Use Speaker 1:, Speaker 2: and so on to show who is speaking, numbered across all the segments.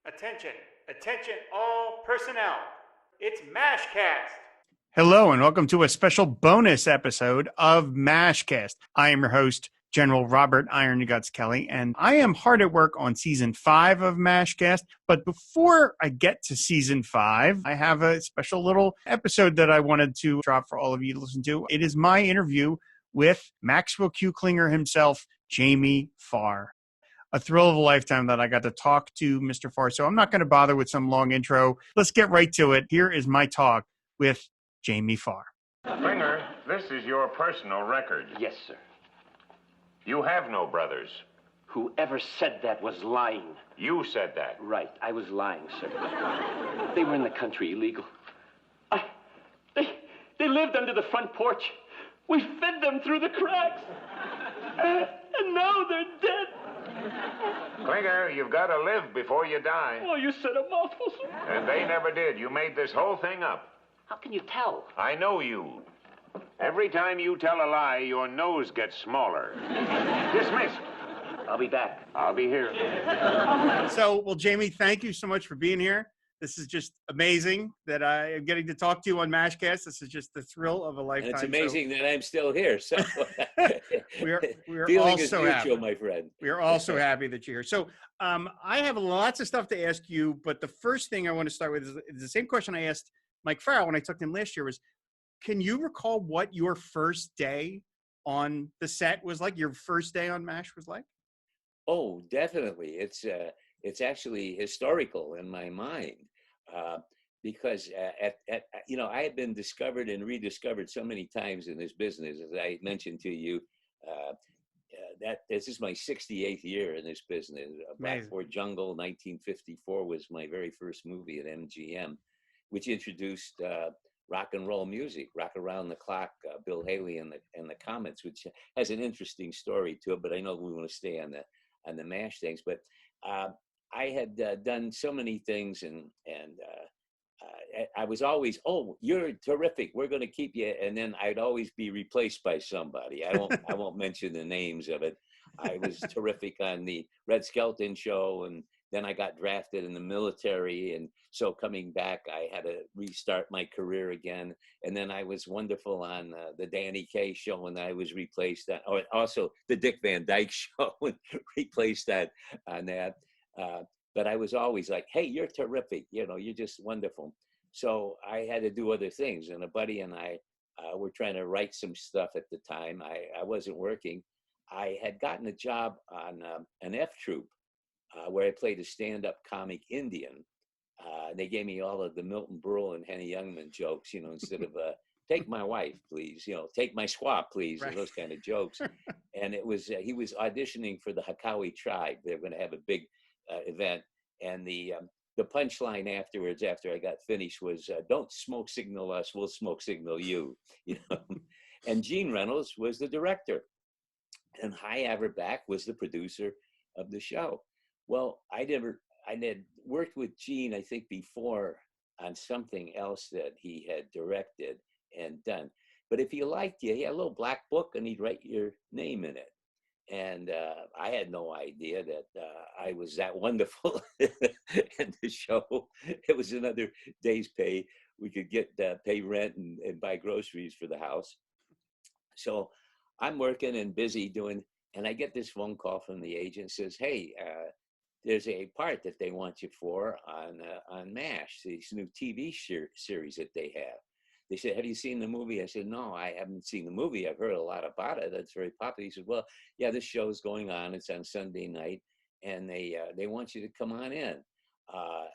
Speaker 1: Attention, attention all personnel. It's M A S HCast. Hello and welcome to a special bonus episode of M A S HCast. I am your host, General Robert Iron Your Guts Kelly, and I am hard at work on season 5 of M A S HCast. But before I get to season 5, I have a special little episode that I wanted to drop for all of you to listen to. It is my interview with Maxwell Q. Klinger himself, Jamie Farr. A thrill of a lifetime that I got to talk to Mr. Farr. So I'm not going to bother with some long intro. Let's get right to it. Here is my talk with Jamie Farr.
Speaker 2: Klinger, this is your personal record.
Speaker 3: Yes, sir.
Speaker 2: You have no brothers.
Speaker 3: Whoever said that was lying.
Speaker 2: You said that.
Speaker 3: Right, I was lying, sir. They were in the country illegal. They lived under the front porch. We fed them through the cracks. And now they're dead.
Speaker 2: Klinger, you've got to live before you die.
Speaker 3: Oh, you said a mouthful, sir.
Speaker 2: And they never did. You made this whole thing up.
Speaker 3: How can you tell?
Speaker 2: I know you. Every time you tell a lie, your nose gets smaller. Dismissed.
Speaker 3: I'll be back.
Speaker 2: I'll be here.
Speaker 1: So, well, Jamie, thank you so much for being here. This is just amazing that I am getting to talk to you on M A S HCast. This is just the thrill of a lifetime.
Speaker 4: And it's amazing that I'm still here. So
Speaker 1: we are
Speaker 4: feeling
Speaker 1: all
Speaker 4: is
Speaker 1: so
Speaker 4: mutual,
Speaker 1: happy,
Speaker 4: my friend.
Speaker 1: We are all so happy that you're here. So I have lots of stuff to ask you, but the first thing I want to start with is the same question I asked Mike Farrell when I took him last year was, can you recall what your first day on the set was like? Your first day on MASH was like?
Speaker 4: Oh, definitely. It's actually historical in my mind because I had been discovered and rediscovered so many times in this business. As I mentioned to you, that this is my 68th year in this business. Blackboard Jungle, 1954 was my very first movie at MGM, which introduced rock and roll music, Rock Around the Clock, Bill Haley and the Comets, which has an interesting story to it. But I know we want to stay on the MASH things. But I had done so many things, and I was always, oh, you're terrific, we're going to keep you, and then I'd always be replaced by somebody. I won't mention the names of it. I was terrific on the Red Skelton show, and then I got drafted in the military, and so coming back, I had to restart my career again. And then I was wonderful on the Danny Kaye show, and I was replaced on, also the Dick Van Dyke show, and replaced that on that. But I was always like, hey, you're terrific, you're just wonderful. So I had to do other things, and a buddy and I were trying to write some stuff at the time. I wasn't working. I had gotten a job on an F Troop, where I played a stand-up comic Indian. They gave me all of the Milton Berle and Henny Youngman jokes, instead of take my wife, please, take my squaw, please, right, and those kind of jokes. And it was, he was auditioning for the Hakawi tribe. They were going to have a big event. And the punchline afterwards, after I got finished, was, don't smoke signal us, we'll smoke signal you. And Gene Reynolds was the director. And Hy Averback was the producer of the show. Well, I had worked with Gene, I think, before on something else that he had directed and done. But if he liked you, he had a little black book and he'd write your name in it. And I had no idea that I was that wonderful in the show. It was another day's pay. We could get pay rent and buy groceries for the house. So I'm working and busy doing, and I get this phone call from the agent, says, hey, there's a part that they want you for on MASH, this new TV series that they have. They said, have you seen the movie? I said, no, I haven't seen the movie. I've heard a lot about it. That's very popular. He said, well, yeah, this show is going on. It's on Sunday night, and they want you to come on in.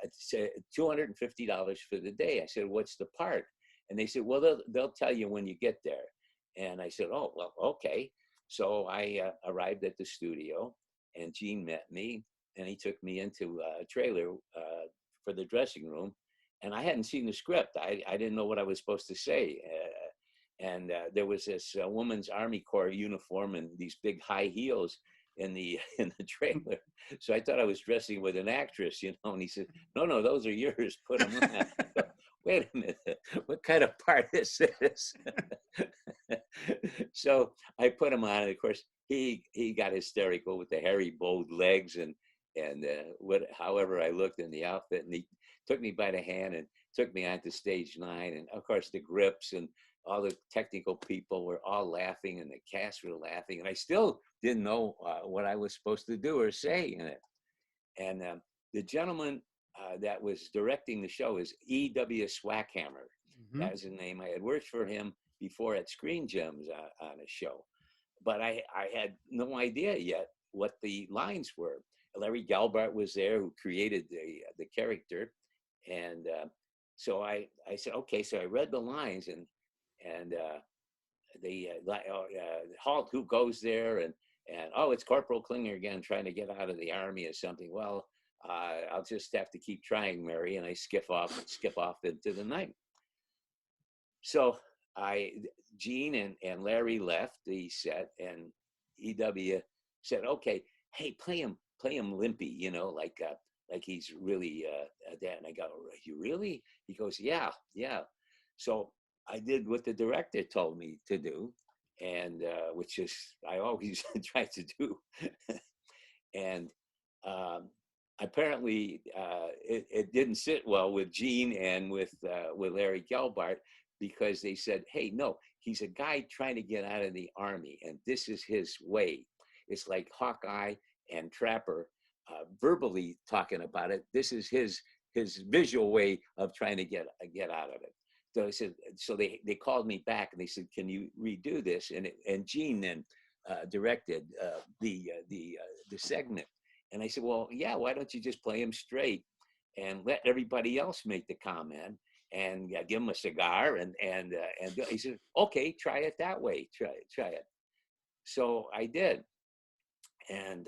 Speaker 4: It's $250 for the day. I said, what's the part? And they said, well, they'll tell you when you get there. And I said, oh, well, okay. So I arrived at the studio, and Gene met me, and he took me into a trailer for the dressing room. And I hadn't seen the script. I didn't know what I was supposed to say. And there was this woman's Army Corps uniform and these big high heels in the trailer. So I thought I was dressing with an actress, And he said, no, those are yours. Put them on. I go, wait a minute. What kind of part is this? So I put him on. And of course, he got hysterical with the hairy, bold legs. And and however I looked in the outfit, and he took me by the hand and took me onto stage 9, and of course the grips and all the technical people were all laughing, and the cast were laughing, and I still didn't know what I was supposed to do or say in it. And the gentleman that was directing the show is E.W. Swackhammer.
Speaker 1: Mm-hmm.
Speaker 4: That was his name. I had worked for him before at Screen Gems on a show, but I had no idea yet what the lines were. Larry Gelbart was there, who created the character, and so I said, okay. So I read the lines, and the halt, who goes there, and oh, it's Corporal Klinger again, trying to get out of the Army or something. Well, I'll just have to keep trying, Mary, and I skip off into the night. So Gene and Larry left the set, and EW said, okay, hey, play him limpy, you know, like he's really that. And I go, you really? He goes, yeah. So I did what the director told me to do, and which is I always try to do. And apparently it didn't sit well with Gene and with Larry Gelbart, because they said, hey, no, he's a guy trying to get out of the Army, and this is his way. It's like Hawkeye and Trapper verbally talking about it. This is his visual way of trying to get out of it. So I said, so they called me back, and they said, can you redo this? And Gene then directed the segment. And I said, well, yeah, why don't you just play him straight and let everybody else make the comment, and give him a cigar, and he said, okay, try it that way, try it. So I did, and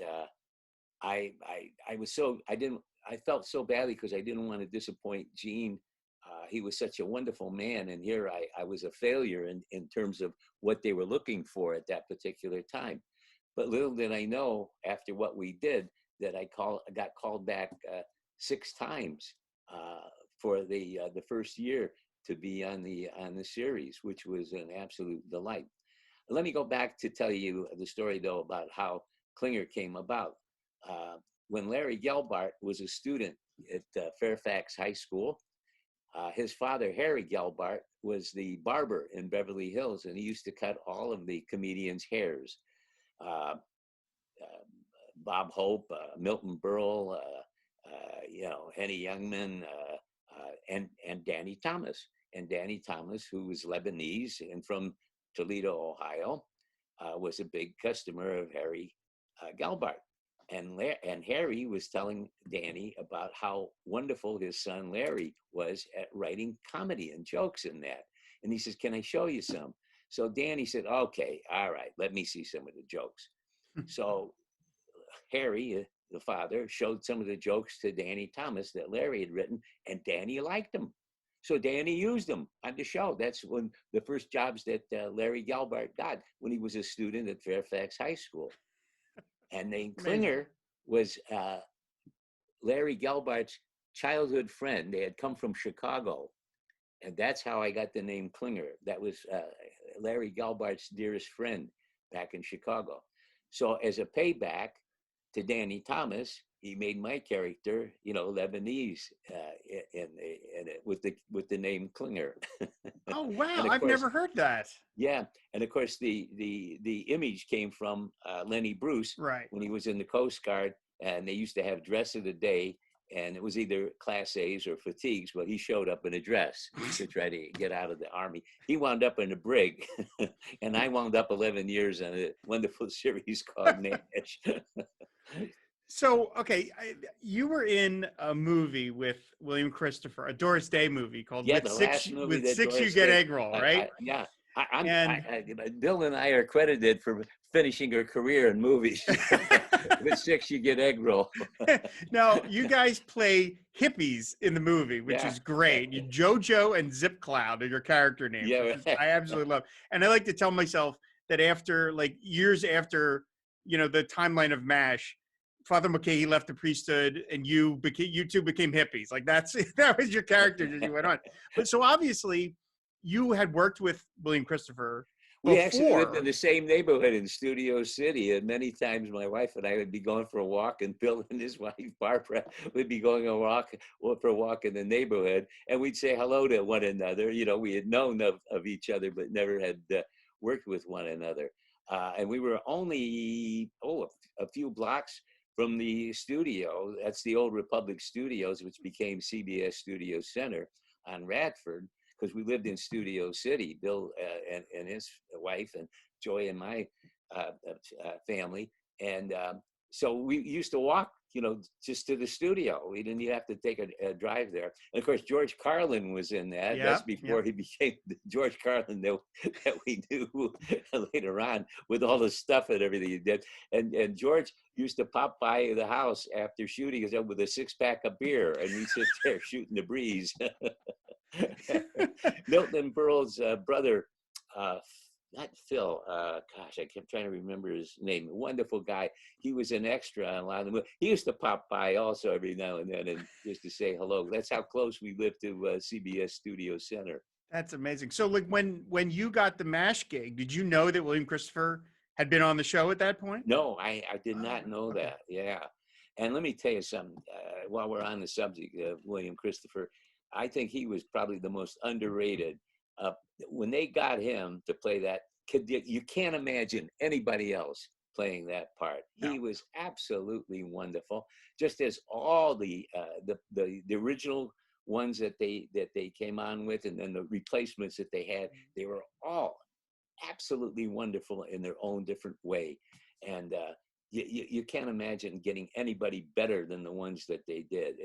Speaker 4: I felt so badly, because I didn't want to disappoint Gene. He was such a wonderful man, and here I was a failure in terms of what they were looking for at that particular time. But little did I know, after what we did, that I got called back 6 times for the first year to be on the series, which was an absolute delight. Let me go back to tell you the story, though, about how Klinger came about. When Larry Gelbart was a student at Fairfax High School, his father, Harry Gelbart, was the barber in Beverly Hills, and he used to cut all of the comedians' hairs. Bob Hope, Milton Berle, Henny Youngman, and Danny Thomas. And Danny Thomas, who was Lebanese and from Toledo, Ohio, was a big customer of Harry Gelbart. And Harry was telling Danny about how wonderful his son Larry was at writing comedy and jokes in that. And he says, can I show you some? So Danny said, okay, all right, let me see some of the jokes. So Harry, the father, showed some of the jokes to Danny Thomas that Larry had written, and Danny liked them. So Danny used them on the show. That's when the first jobs that Larry Gelbart got, when he was a student at Fairfax High School. And then Klinger was Larry Gelbart's childhood friend. They had come from Chicago. And that's how I got the name Klinger. That was Larry Gelbart's dearest friend back in Chicago. So as a payback to Danny Thomas, he made my character, Lebanese with the name Klinger.
Speaker 1: Oh wow! I've never heard that.
Speaker 4: Yeah, and of course the image came from Lenny Bruce,
Speaker 1: right,
Speaker 4: when he was in the Coast Guard, and they used to have dress of the day, and it was either Class A's or fatigues. Well, he showed up in a dress to try to get out of the Army. He wound up in a brig, and I wound up 11 years on a wonderful series called Nash.
Speaker 1: So, okay, you were in a movie with William Christopher, a Doris Day movie called
Speaker 4: "With
Speaker 1: Six You Get Egg Roll," right?
Speaker 4: Bill and I are credited for finishing her career in movies. With 6 You Get Egg Roll.
Speaker 1: Now, you guys play hippies in the movie, which is great. You JoJo and Zip Cloud are your character names.
Speaker 4: Yeah,
Speaker 1: I absolutely love. And I like to tell myself that after, years after, the timeline of MASH, Father McKay left the priesthood, and you two became hippies. That was your character as you went on. But so obviously, you had worked with William Christopher.
Speaker 4: We actually lived
Speaker 1: before.
Speaker 4: in the same neighborhood in Studio City, and many times my wife and I would be going for a walk, and Bill and his wife Barbara would be going for a walk in the neighborhood, and we'd say hello to one another. You know, we had known of each other, but never had worked with one another. And we were only a few blocks from the studio. That's the old Republic Studios, which became CBS Studio Center on Radford, because we lived in Studio City, Bill and his wife, and Joy and my family. And so we used to walk, you know, just to the studio. We didn't even have to take a drive there. And of course, George Carlin was in that. That's before he became the George Carlin that we knew later on, with all the stuff and everything he did. And George used to pop by the house after shooting us up with a 6-pack of beer, and we'd sit there shooting the breeze. Milton Berle's brother, not Phil, gosh, I kept trying to remember his name. Wonderful guy. He was an extra on a lot of the movies. He used to pop by also every now and then, and just to say hello. That's how close we lived to CBS Studio Center.
Speaker 1: That's amazing. So, like, when you got the MASH gig, did you know that William Christopher had been on the show at that point?
Speaker 4: No, I did not know that. Yeah. And let me tell you something, while we're on the subject of William Christopher, I think he was probably the most underrated. When they got him to play that, you can't imagine anybody else playing that part. No. He was absolutely wonderful, just as all the original ones that they came on with, and then the replacements that they had. They were all absolutely wonderful in their own different way, and you can't imagine getting anybody better than the ones that they did.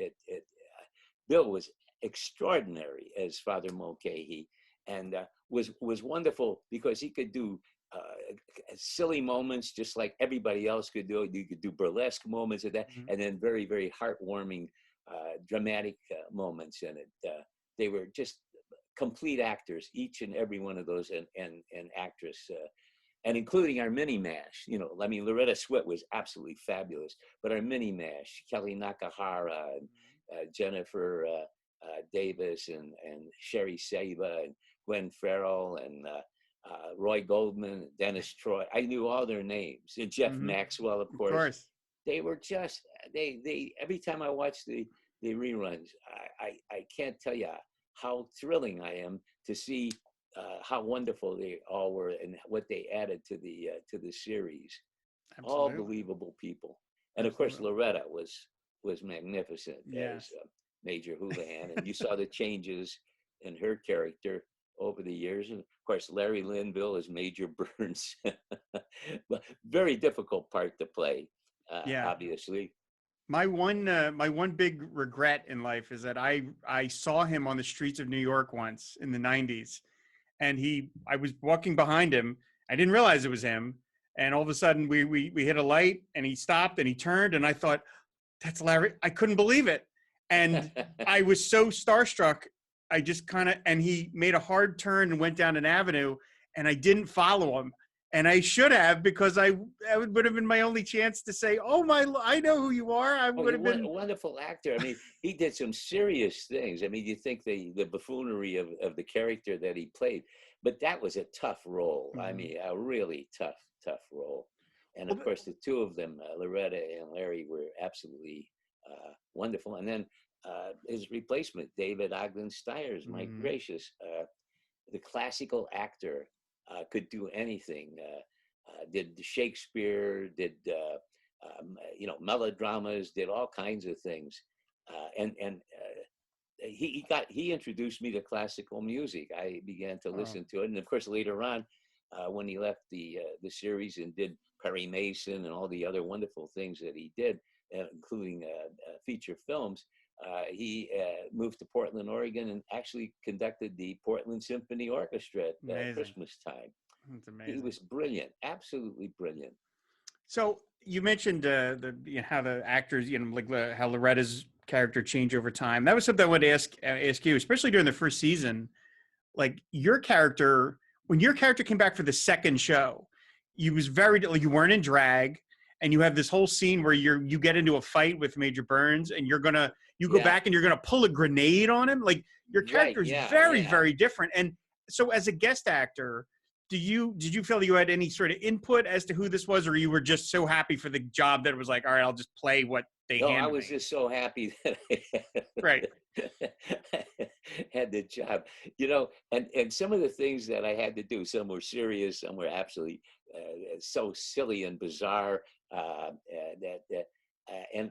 Speaker 4: Bill was extraordinary as Father Mulcahy, and was wonderful because he could do silly moments just like everybody else could do. You could do burlesque moments of that, and then very, very heartwarming, dramatic moments in it. They were just complete actors, each and every one of those, and actress, and including our mini MASH. You know, I mean, Loretta Swit was absolutely fabulous, but our mini MASH, Kelly Nakahara, and Jennifer Davis, and Sherry Saba, and Gwen Farrell, and Roy Goldman, Dennis Troy. I knew all their names. And Jeff Maxwell, of course. They were just, they every time I watch the reruns, I can't tell you how thrilling I am to see how wonderful they all were and what they added to the series. Absolutely. All believable people. And of course, Loretta was magnificent as Major Houlihan, and you saw the changes in her character over the years. And of course, Larry Linville as Major Burns. Very difficult part to play, obviously.
Speaker 1: My one big regret in life is that I saw him on the streets of New York once in the 90s, and I was walking behind him. I didn't realize it was him, and all of a sudden we hit a light, and he stopped and he turned, and I thought, that's Larry. I couldn't believe it. And I was so starstruck. I just and he made a hard turn and went down an avenue, and I didn't follow him. And I should have, because that would have been my only chance to say, I know who you are. I would have been
Speaker 4: a wonderful actor. I mean, he did some serious things. I mean, you think the buffoonery of the character that he played, but that was a tough role. I mean, a really tough role. And of course, the two of them, Loretta and Larry, were absolutely wonderful. And then his replacement, David Ogden Stiers, my gracious, the classical actor, could do anything. Did Shakespeare, did melodramas, did all kinds of things, and he introduced me to classical music. I began to listen to it, and of course later on, when he left the series and did Perry Mason and all the other wonderful things that he did, including feature films. He moved to Portland, Oregon, and actually conducted the Portland Symphony Orchestra at Christmas time.
Speaker 1: That's amazing.
Speaker 4: He was brilliant, absolutely brilliant.
Speaker 1: So you mentioned how the actors, how Loretta's character changed over time. That was something I wanted to ask you, especially during the first season. Like when your character came back for the second show, you weren't in drag. And you have this whole scene where you get into a fight with Major Burns, and you go back and you're gonna pull a grenade on him. Like, your character is very different. And so as a guest actor, did you feel you had any sort of input as to who this was, or you were just so happy for the job that it was like, all right, I'll just play what they
Speaker 4: No,
Speaker 1: handed
Speaker 4: I was
Speaker 1: me?
Speaker 4: just so happy that
Speaker 1: Right.
Speaker 4: had the job, and some of the things that I had to do, some were serious, some were absolutely so silly and bizarre. And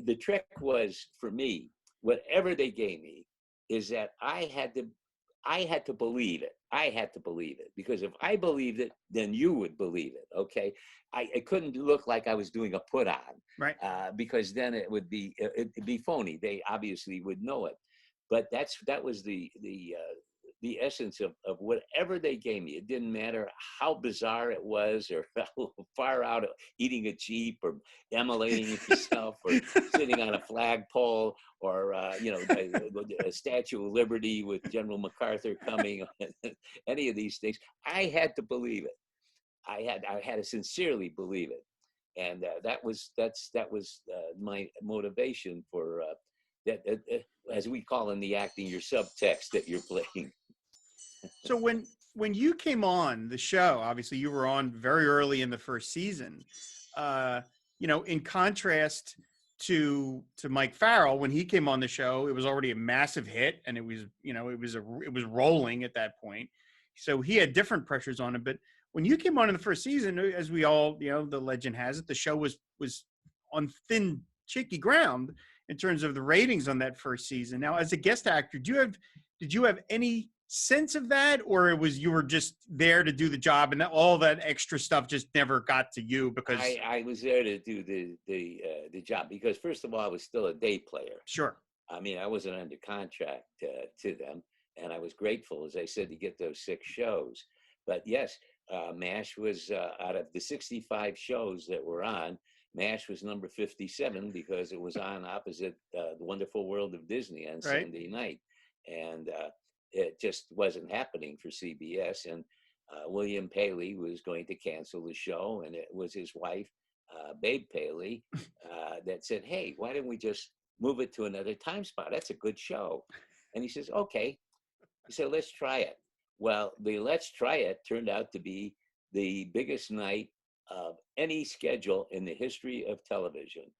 Speaker 4: the trick was for me, whatever they gave me, is that I had to believe it. I had to believe it, because if I believed it, then you would believe it. Okay, it couldn't look like I was doing a put on,
Speaker 1: Right.
Speaker 4: because then it'd be phony. They obviously would know it. But that was the essence of whatever they gave me. It didn't matter how bizarre it was, or how far out, eating a Jeep, or immolating yourself, or sitting on a flagpole, or a Statue of Liberty with General MacArthur coming. Any of these things, I had to believe it. I had to sincerely believe it, and that was my motivation for that. As we call in the acting, your subtext that you're playing.
Speaker 1: So when you came on the show, obviously you were on very early in the first season. In contrast to Mike Farrell, when he came on the show, it was already a massive hit, and it was rolling at that point. So he had different pressures on him. But when you came on in the first season, as we all, the legend has it, the show was on thin, shaky ground in terms of the ratings on that first season. Now, as a guest actor, did you have any sense of that, or you were just there to do the job, and all that extra stuff just never got to you? Because
Speaker 4: I was there to do the job, because first of all, I was still a day player.
Speaker 1: Sure.
Speaker 4: I mean, I wasn't under contract to them, and I was grateful, as I said, to get those 6 shows. But yes, MASH was out of the 65 shows that were on, MASH was number 57, because it was on opposite The Wonderful World of Disney on Sunday night, and it just wasn't happening for CBS. And William Paley was going to cancel the show, and it was his wife, Babe Paley, that said, "Hey, why don't we just move it to another time spot? That's a good show." And he says, "Okay." He said, "Let's try it." Well, the Let's Try It turned out to be the biggest night of any schedule in the history of television.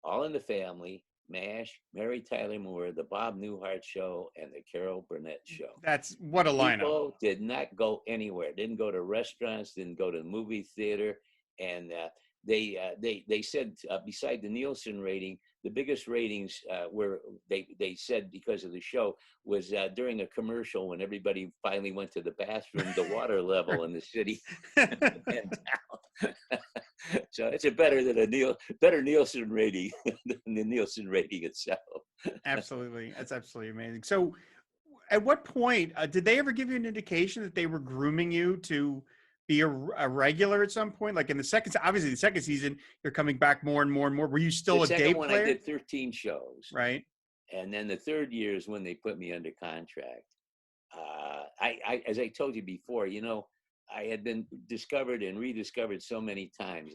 Speaker 4: All in the Family, MASH, Mary Tyler Moore, the Bob Newhart Show, and the Carol Burnett Show.
Speaker 1: That's what a lineup.
Speaker 4: People did not go anywhere. Didn't go to restaurants. Didn't go to the movie theater. And they said, beside the Nielsen rating, the biggest ratings were, they said, because of the show, was during a commercial when everybody finally went to the bathroom, the water level in the city went down. So it's better Nielsen rating than the Nielsen rating itself.
Speaker 1: Absolutely. That's absolutely amazing. So at what point did they ever give you an indication that they were grooming you to be a regular at some point? Like in the second season, you're coming back more and more and more. Were you still a day player? The second one, I did
Speaker 4: 13 shows.
Speaker 1: Right.
Speaker 4: And then the third year is when they put me under contract. I as I told you before, I had been discovered and rediscovered so many times.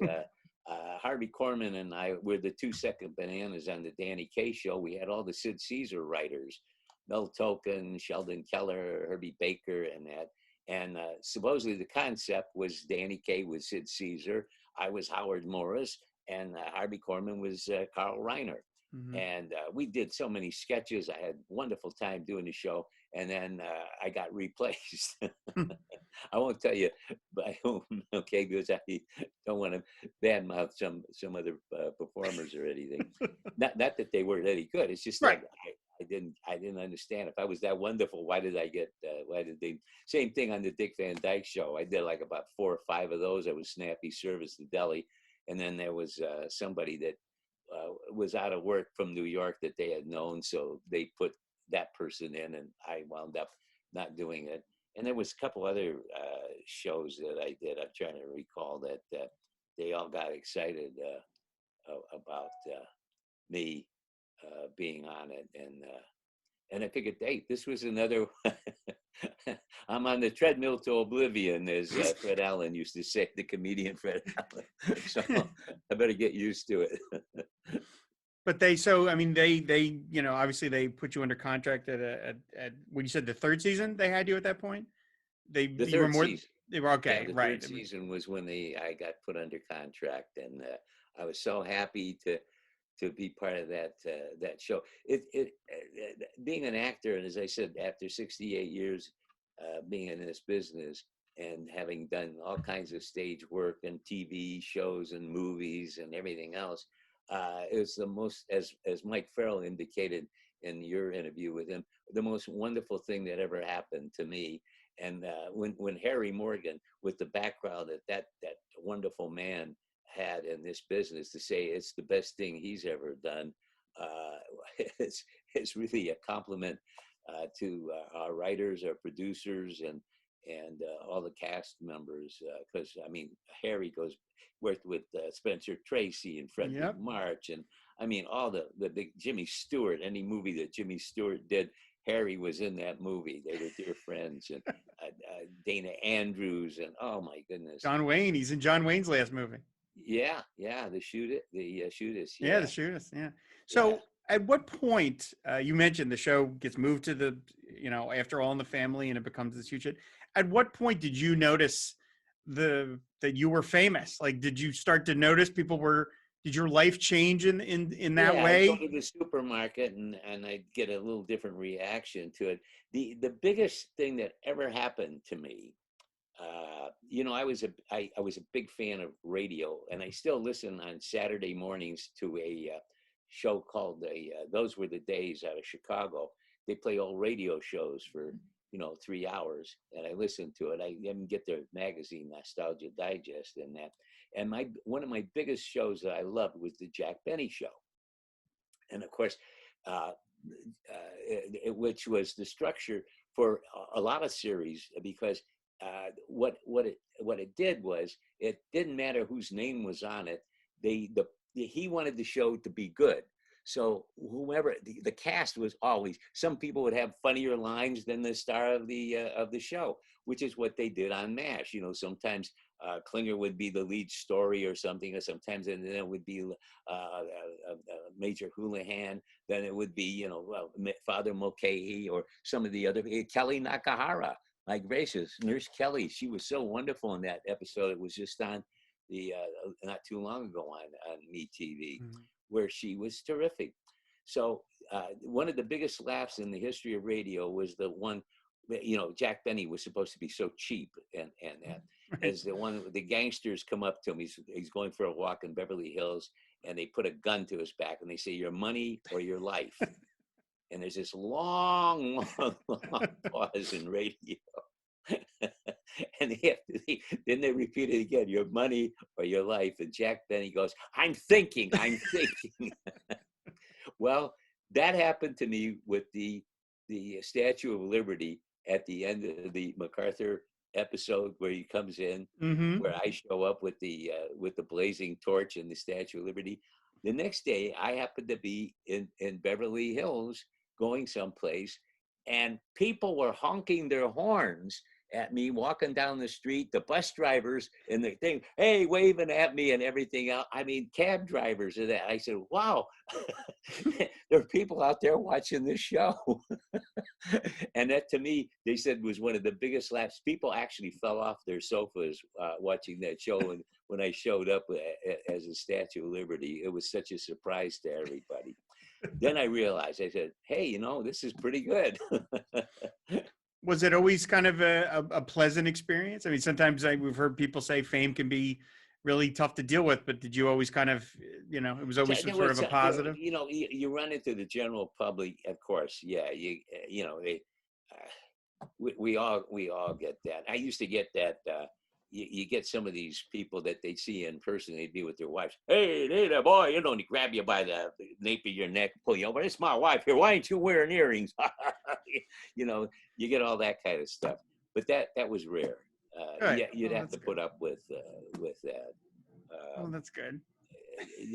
Speaker 4: Harvey Korman and I were the 2 second bananas on the Danny Kaye show. We had all the Sid Caesar writers, Mel Token, Sheldon Keller, Herbie Baker, and that. And supposedly the concept was Danny Kaye was Sid Caesar, I was Howard Morris, and Harvey Korman was Carl Reiner. Mm-hmm. And we did so many sketches. I had a wonderful time doing the show. And then I got replaced. I won't tell you by whom, okay, because I don't want to badmouth some other performers or anything. Not that they weren't any good. It's just right. That I didn't understand. If I was that wonderful, why did they? Same thing on the Dick Van Dyke show. I did like about 4 or 5 of those. I was Snappy Service, the deli, and then there was somebody that was out of work from New York that they had known, so they put that person in, and I wound up not doing it. And there was a couple other shows that I did. I'm trying to recall that they all got excited about me being on it, and I figured, hey, this was another. I'm on the treadmill to oblivion, as Fred Allen used to say, the comedian Fred Allen. So I better get used to it.
Speaker 1: But they obviously they put you under contract at when you said the third season they had you at that point. The They were okay,
Speaker 4: Yeah, the
Speaker 1: right?
Speaker 4: third season was when I got put under contract, and I was so happy to be part of that show. Being an actor, and as I said, after 68 years being in this business and having done all kinds of stage work and TV shows and movies and everything else, it was the most, as Mike Farrell indicated in your interview with him, the most wonderful thing that ever happened to me. And when Harry Morgan, with the background that wonderful man had in this business, to say it's the best thing he's ever done, it's really a compliment to our writers, our producers, and all the cast members. Because I mean, Harry worked with Spencer Tracy and Frederick
Speaker 1: Yep.
Speaker 4: March, and I mean all the big Jimmy Stewart. Any movie that Jimmy Stewart did, Harry was in that movie. They were dear friends, and Dana Andrews, and oh my goodness,
Speaker 1: John Wayne. He's in John Wayne's last movie.
Speaker 4: yeah, the Shootist,
Speaker 1: Yeah, the
Speaker 4: yeah.
Speaker 1: Shootist. Yeah. So, at what point you mentioned the show gets moved to the, after All in the Family, and it becomes this huge hit? At what point did you notice that you were famous? Like, did you start to notice people were? Did your life change in that way?
Speaker 4: I'd go to the supermarket and I'd get a little different reaction to it. The biggest thing that ever happened to me, I was a big fan of radio, and I still listen on Saturday mornings to a show called Those Were the Days out of Chicago. They play all radio shows for 3 hours, and I listen to it. I even get their magazine, Nostalgia Digest, and that. And one of my biggest shows that I loved was the Jack Benny Show, and of course, which was the structure for a lot of series, because what it did was, it didn't matter whose name was on it. He wanted the show to be good. So whoever the cast was, always, some people would have funnier lines than the star of the show, which is what they did on MASH. Sometimes Klinger would be the lead story or something, or sometimes then it would be Major Houlihan. Then it would be Father Mulcahy, or some of the other, Kelly Nakahara. My gracious, Nurse Kelly, she was so wonderful in that episode. It was just on the not too long ago on MeTV, where she was terrific. So one of the biggest laughs in the history of radio was the one, Jack Benny was supposed to be so cheap, and as the one, the gangsters come up to him. He's going for a walk in Beverly Hills, and they put a gun to his back, and they say, "Your money or your life." And there's this long pause in radio. And then they repeat it again, "Your money or your life." And Jack Benny goes, I'm thinking. Well, that happened to me with the Statue of Liberty at the end of the MacArthur episode, where he comes in, where I show up with the blazing torch and the Statue of Liberty. The next day, I happened to be in Beverly Hills going someplace, and people were honking their horns at me walking down the street, the bus drivers and the thing, hey, waving at me and everything else. I mean, cab drivers and that. I said, wow, there are people out there watching this show. And that, to me, they said, was one of the biggest laughs. People actually fell off their sofas watching that show. And when I showed up as a Statue of Liberty, it was such a surprise to everybody. Then I realized, I said, hey, this is pretty good.
Speaker 1: Was it always kind of a pleasant experience? I mean, sometimes we've heard people say fame can be really tough to deal with, but did you always kind of, it was always some sort of a positive?
Speaker 4: You run into the general public, of course. Yeah, we all get that. I used to get that. You get some of these people that they see in person, they'd be with their wives. Hey there, boy, he grab you by the nape of your neck, pull you over. It's my wife here. Why ain't you wearing earrings? You get all that kind of stuff. But that was rare.
Speaker 1: Right.
Speaker 4: You'd have to put up with that.
Speaker 1: That's good.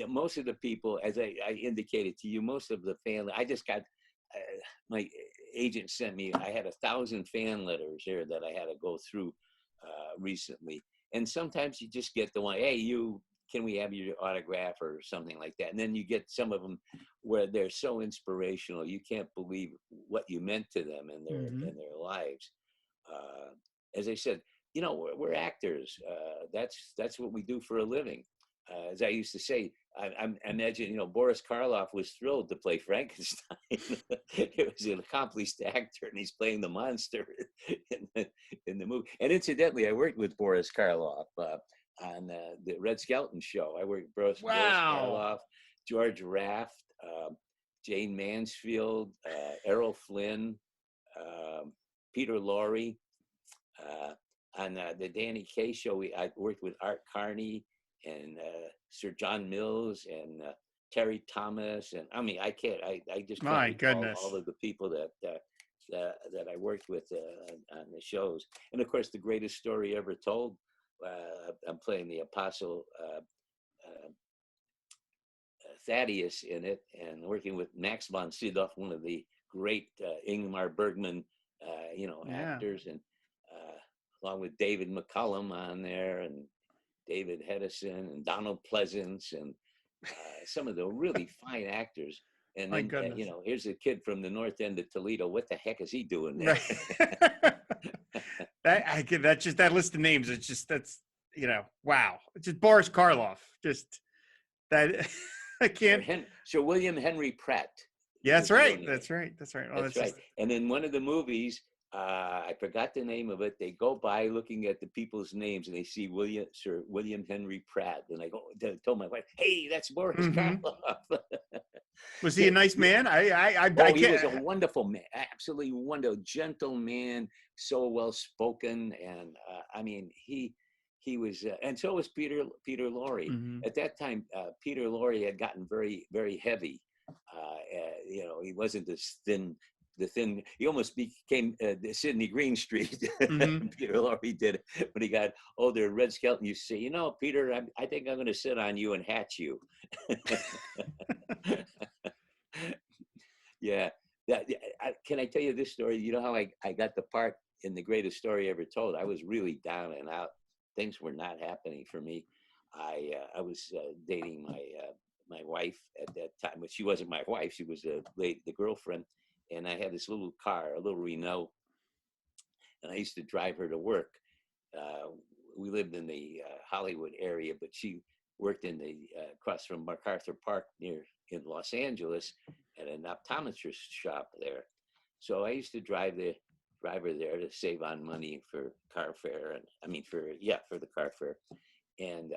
Speaker 4: Most of the people, as I indicated to you, most of the family, I just got, my agent sent me, I had 1,000 fan letters here that I had to go through recently. And sometimes you just get the one, hey, can we have your autograph or something like that? And then you get some of them where they're so inspirational, you can't believe what you meant to them in their lives. As I said, you know, we're actors. That's what we do for a living. As I used to say, I imagine, you know, Boris Karloff was thrilled to play Frankenstein. It was an accomplished actor, and he's playing the monster in the movie. And incidentally, I worked with Boris Karloff on the Red Skelton show. I worked with Boris Karloff, George Raft, Jane Mansfield, Errol Flynn, Peter Lorre. On the Danny Kaye show, I worked with Art Carney and Sir John Mills and Terry Thomas, and I mean, I just can't recall all of the people that I worked with on the shows. And of course, the greatest story ever told. I'm playing the Apostle Thaddeus in it, and working with Max von Sydow, one of the great Ingmar Bergman, actors, and along with David McCullum on there, and David Hedison, and Donald Pleasance, and some of the really fine actors. And then, here's a kid from the north end of Toledo. What the heck is he doing there?
Speaker 1: That list of names. It's just, that's, wow. It's just Boris Karloff. Just that I can't.
Speaker 4: Sir William Henry Pratt.
Speaker 1: Yeah, that's right. That's right. Oh,
Speaker 4: that's right. And in one of the movies, I forgot the name of it. They go by looking at the people's names, and they see Sir William Henry Pratt. And I told my wife, "Hey, that's Boris Karloff."
Speaker 1: Was he a nice man?
Speaker 4: He was a wonderful man, absolutely wonderful, gentle man, so well spoken, and I mean, he was, and so was Peter Lorre. At that time, Peter Lorre had gotten very, very heavy. He wasn't as thin. He almost became Sidney Greenstreet. Peter Lorre did when he got older. Red Skelton used to say, Peter, I think I'm going to sit on you and hatch you. Yeah. Can I tell you this story? You know how I got the part in The Greatest Story Ever Told? I was really down and out. Things were not happening for me. I was dating my wife at that time, but she wasn't my wife. She was the girlfriend. And I had this little car, a little Renault, and I used to drive her to work. We lived in the Hollywood area, but she worked in the across from MacArthur Park in Los Angeles at an optometrist shop there. So I used to drive her there to save on money for car fare, for the car fare. And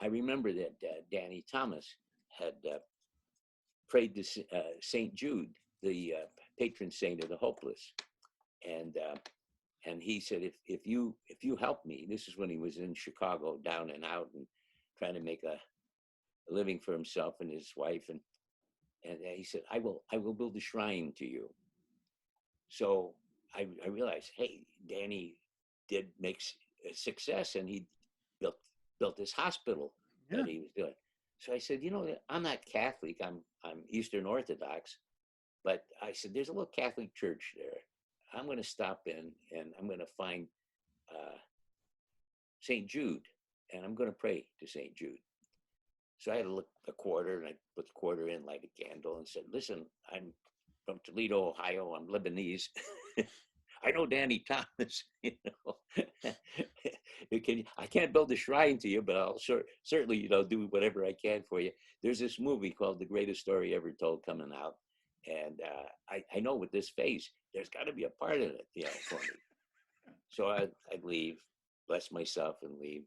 Speaker 4: I remember that Danny Thomas had prayed to St. Jude, the patron saint of the hopeless, and he said, if you help me, this is when he was in Chicago, down and out, and trying to make a living for himself and his wife, and he said, I will build a shrine to you. So I realized, hey, Danny did make a success, and he built this hospital that he was doing. So I said, I'm not Catholic, I'm Eastern Orthodox. But I said, there's a little Catholic church there. I'm going to stop in, and I'm going to find St. Jude, and I'm going to pray to St. Jude. So I had to look a quarter, and I put the quarter in, light a candle, and said, listen, I'm from Toledo, Ohio. I'm Lebanese. I know Danny Thomas. I can't build a shrine to you, but I'll certainly, do whatever I can for you. There's this movie called The Greatest Story Ever Told coming out. And I know with this face, there's got to be a part in it, for me. So I'd leave, bless myself, and leave.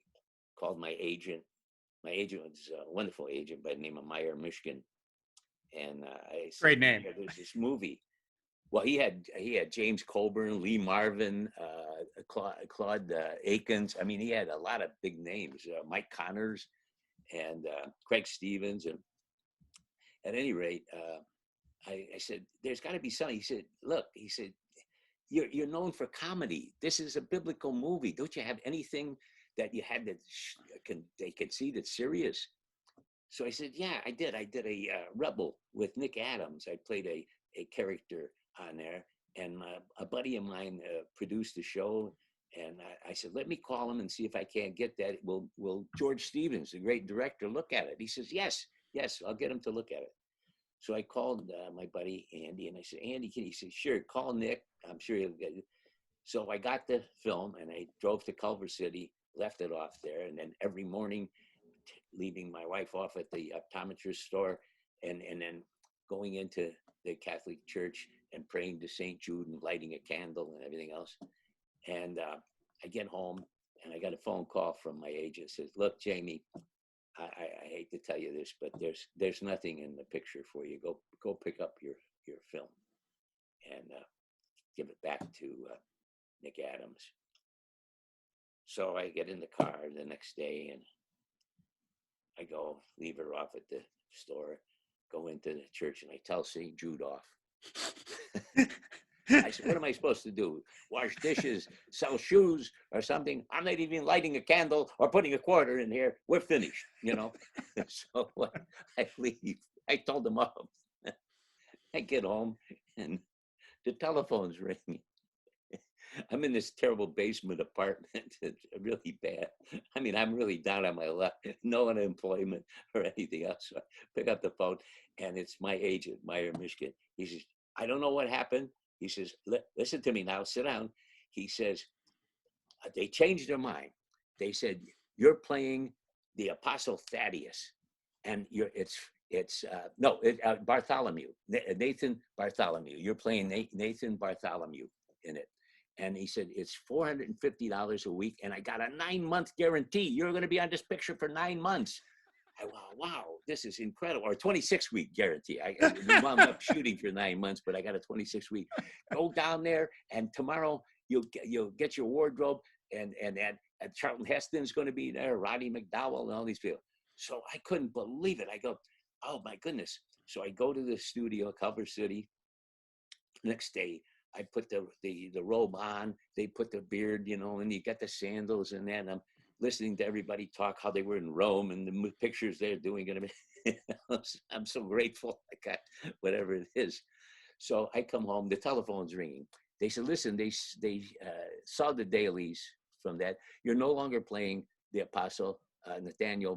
Speaker 4: Called my agent. My agent was a wonderful agent by the name of Meyer Mishkin. And I said,
Speaker 1: great name.
Speaker 4: There's this movie. Well, he had James Coburn, Lee Marvin, Claude Akins. I mean, he had a lot of big names. Mike Connors and Craig Stevens. And at any rate, I said, there's got to be something. He said, look, you're known for comedy. This is a biblical movie. Don't you have anything that you had that they could see that's serious? So I said, yeah, I did. I did a Rebel with Nick Adams. I played a character on there, and a buddy of mine produced the show. And I said, let me call him and see if I can't get that. Will George Stevens, the great director, look at it? He says, yes, I'll get him to look at it. So I called my buddy Andy, and I said, Andy, can he say, sure, call Nick. I'm sure he'll get it. So I got the film and I drove to Culver City, left it off there. And then every morning, leaving my wife off at the optometrist store and then going into the Catholic Church and praying to St. Jude and lighting a candle and everything else. And I get home and I got a phone call from my agent. Says, "Look, Jamie, I hate to tell you this, but there's nothing in the picture for you. Go pick up your film and give it back to Nick Adams." So I get in the car the next day and I go leave her off at the store, go into the church, and I tell St. Jude off. I said, "What am I supposed to do? Wash dishes, sell shoes, or something? I'm not even lighting a candle or putting a quarter in here. We're finished, you know." So I leave. I told them off. I get home and the telephone's ringing. I'm in this terrible basement apartment. It's really bad. I mean, I'm really down on my luck. No unemployment or anything else. So I pick up the phone, and it's my agent, Meyer Michigan. He says, "I don't know what happened." He says, "Listen to me now. Sit down." He says, "They changed their mind. They said, you're playing the Apostle Thaddeus, and Bartholomew, Nathan Bartholomew. You're playing Nathan Bartholomew in it." And he said, "It's $450 a week, and I got a 9-month guarantee. You're going to be on this picture for 9 months." Wow, this is incredible. Or a 26-week guarantee. We wound up shooting for 9 months, but I got a 26-week. Go down there, and tomorrow you'll get your wardrobe, and Charlton Heston's going to be there, Roddy McDowell, and all these people. So I couldn't believe it. I go, "Oh my goodness!" So I go to the studio, Culver City. Next day, I put the robe on. They put the beard, and you get the sandals, and then I'm listening to everybody talk how they were in Rome and the pictures they're doing. I'm so grateful I got whatever it is. So I come home. The telephone's ringing. They said, "Listen, they saw the dailies from that. You're no longer playing the Apostle Nathaniel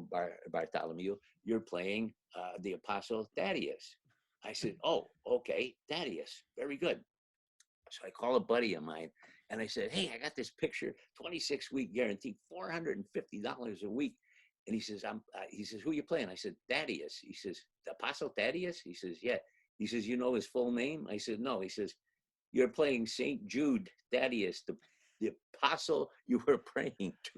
Speaker 4: Bartholomew. You're playing the Apostle Thaddeus." I said, "Oh, okay, Thaddeus. Very good." So I call a buddy of mine and I said, "Hey, I got this picture, 26-week guarantee, $450 a week." And he says, he says, "Who you playing?" I said, "Thaddeus." He says, "The Apostle Thaddeus?" He says, "Yeah." He says, "You know his full name?" I said, "No." He says, "You're playing St. Jude Thaddeus, the apostle you were praying to."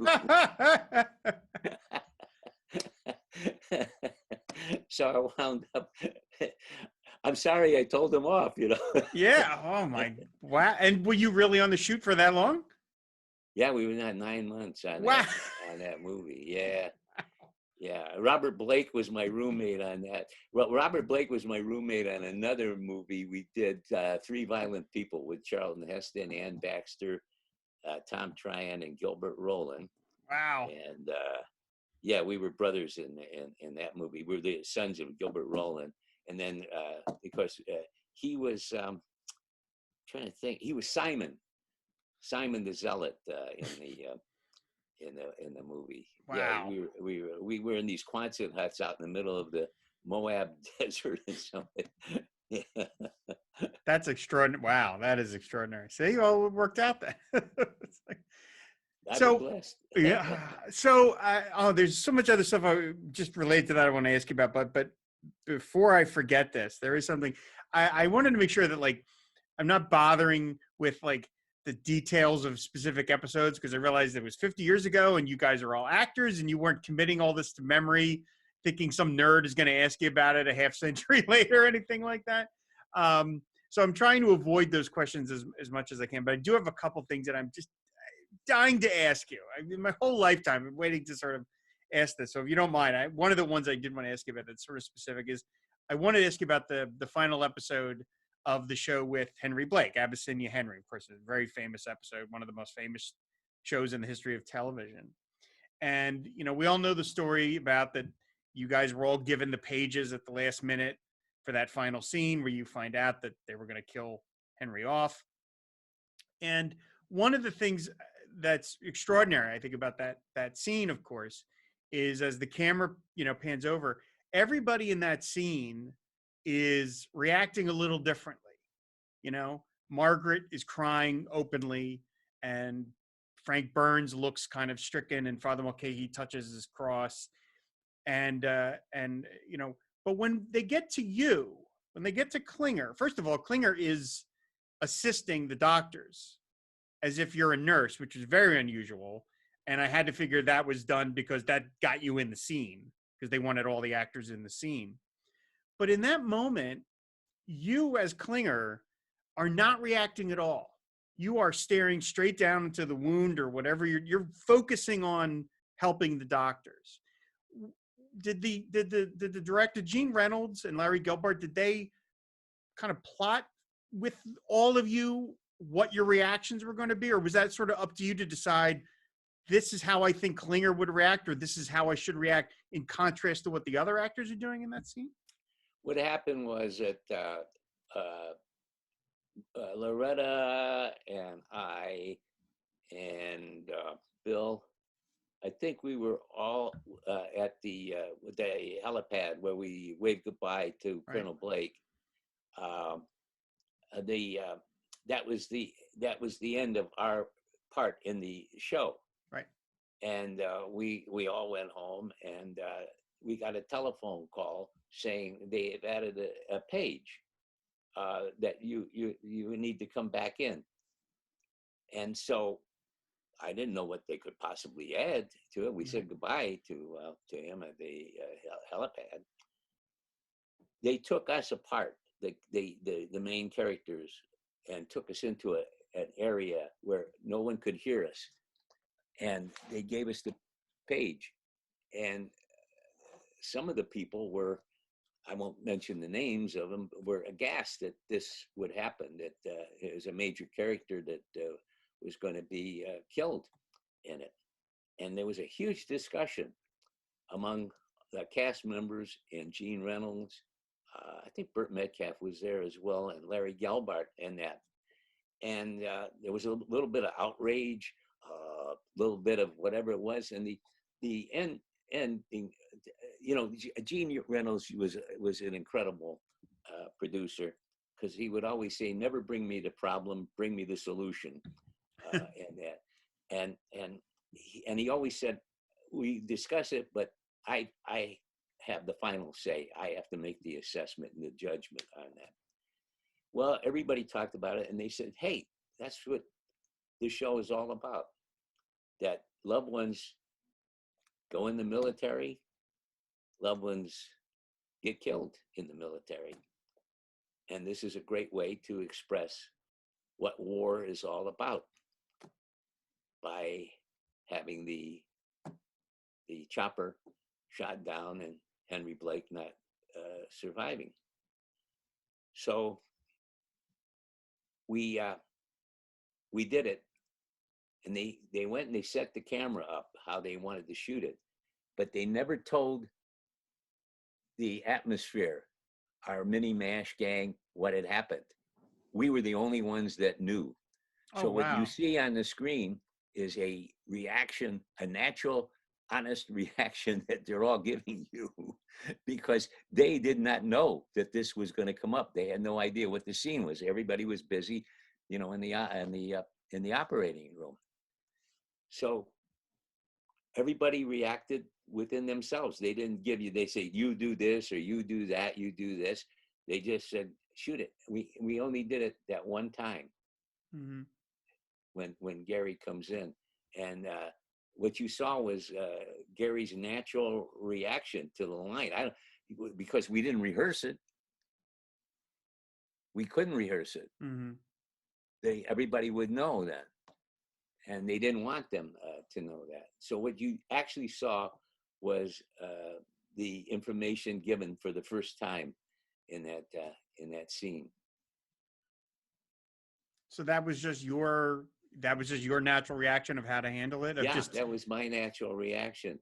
Speaker 4: So I wound up, I'm sorry I told him off,
Speaker 1: Yeah. Oh my. Wow. And were you really on the shoot for that long?
Speaker 4: Yeah, we were not 9 months on
Speaker 1: Wow.
Speaker 4: that movie. Yeah. Yeah. Robert Blake was my roommate on that. Well, Robert Blake was my roommate on another movie. We did Three Violent People with Charlton Heston, Ann Baxter, Tom Tryon, and Gilbert Rowland.
Speaker 1: Wow.
Speaker 4: And yeah, we were brothers in that movie. We were the sons of Gilbert Rowland. And then, because he was, trying to think, he was Simon the Zealot in the movie.
Speaker 1: Wow.
Speaker 4: Yeah, we were in these Quonset huts out in the middle of the Moab desert and something. Yeah.
Speaker 1: That's extraordinary. Wow, that is extraordinary. See, well, it worked out then. It's like,
Speaker 4: I've
Speaker 1: so
Speaker 4: been blessed.
Speaker 1: yeah. So there's so much other stuff I just related to that I want to ask you about, but before I forget this, there is something I wanted to make sure that like I'm not bothering with like the details of specific episodes because I realized it was 50 years ago and you guys are all actors and you weren't committing all this to memory, thinking some nerd is going to ask you about it a half century later or anything like that. So I'm trying to avoid those questions as much as I can, but I do have a couple things that I'm just dying to ask you. I mean, my whole lifetime I'm waiting to sort of ask this. So if you don't mind, one of the ones I did want to ask you about that's sort of specific is I wanted to ask you about the final episode of the show with Henry Blake, Abyssinia Henry. Of course, a very famous episode, one of the most famous shows in the history of television. And, we all know the story about that you guys were all given the pages at the last minute for that final scene where you find out that they were going to kill Henry off. And one of the things that's extraordinary, I think, about that scene, of course, is as the camera, pans over, everybody in that scene is reacting a little differently. Margaret is crying openly. and Frank Burns looks kind of stricken, and Father Mulcahy touches his cross, and but when they get to you, when they get to Klinger, first of all, Klinger is assisting the doctors as if you're a nurse, which is very unusual. And I had to figure that was done because that got you in the scene, because they wanted all the actors in the scene. But in that moment, you as Klinger are not reacting at all. You are staring straight down into the wound or whatever. You're focusing on helping the doctors. Did the director Gene Reynolds and Larry Gelbart, did they kind of plot with all of you what your reactions were going to be, or was that sort of up to you to decide, this is how I think Klinger would react, or this is how I should react in contrast to what the other actors are doing in that scene?
Speaker 4: What happened was that Loretta and I and Bill, I think we were all at the helipad where we waved goodbye to
Speaker 1: Right.
Speaker 4: Colonel Blake. That was the end of our part in the show.
Speaker 1: Right.
Speaker 4: And we all went home, and we got a telephone call saying they have added a page that you need to come back in. And so I didn't know what they could possibly add to it. We said goodbye to him at the helipad. They took us apart, the main characters, and took us into an area where no one could hear us. And they gave us the page. And some of the people were, I won't mention the names of them, were aghast that this would happen, that it was a major character that was going to be killed in it. And there was a huge discussion among the cast members and Gene Reynolds. I think Burt Metcalf was there as well, and Larry Gelbart and that. And there was a little bit of outrage, a little bit of whatever it was. And the ending, Gene Reynolds was an incredible producer, because he would always say, "Never bring me the problem, bring me the solution," and he always said, "We discuss it, but I have the final say. I have to make the assessment and the judgment on that." Well, everybody talked about it, and they said, "Hey, that's what this show is all about. That loved ones go in the military, loved ones get killed in the military. And this is a great way to express what war is all about by having the chopper shot down and Henry Blake not surviving." So we did it, and they went and they set the camera up how they wanted to shoot it, but they never told the atmosphere, our mini MASH gang, what had happened. We were the only ones that knew. So what you see on the screen is a reaction, a natural, honest reaction that they're all giving you, because they did not know that this was going to come up. They had no idea what the scene was. Everybody was busy, in the operating room. So everybody reacted within themselves. They didn't give you, they say, "You do this," or "You do that," "You do this." They just said, "Shoot it." We only did it that one time. Mm-hmm. When Gary comes in, and what you saw was Gary's natural reaction to the line. Because we didn't rehearse it. We couldn't rehearse it. Mm-hmm. Everybody would know that, and they didn't want them to know that. So what you actually saw was the information given for the first time in that scene.
Speaker 1: So that was just your natural reaction of how to handle it?
Speaker 4: That was my natural reaction.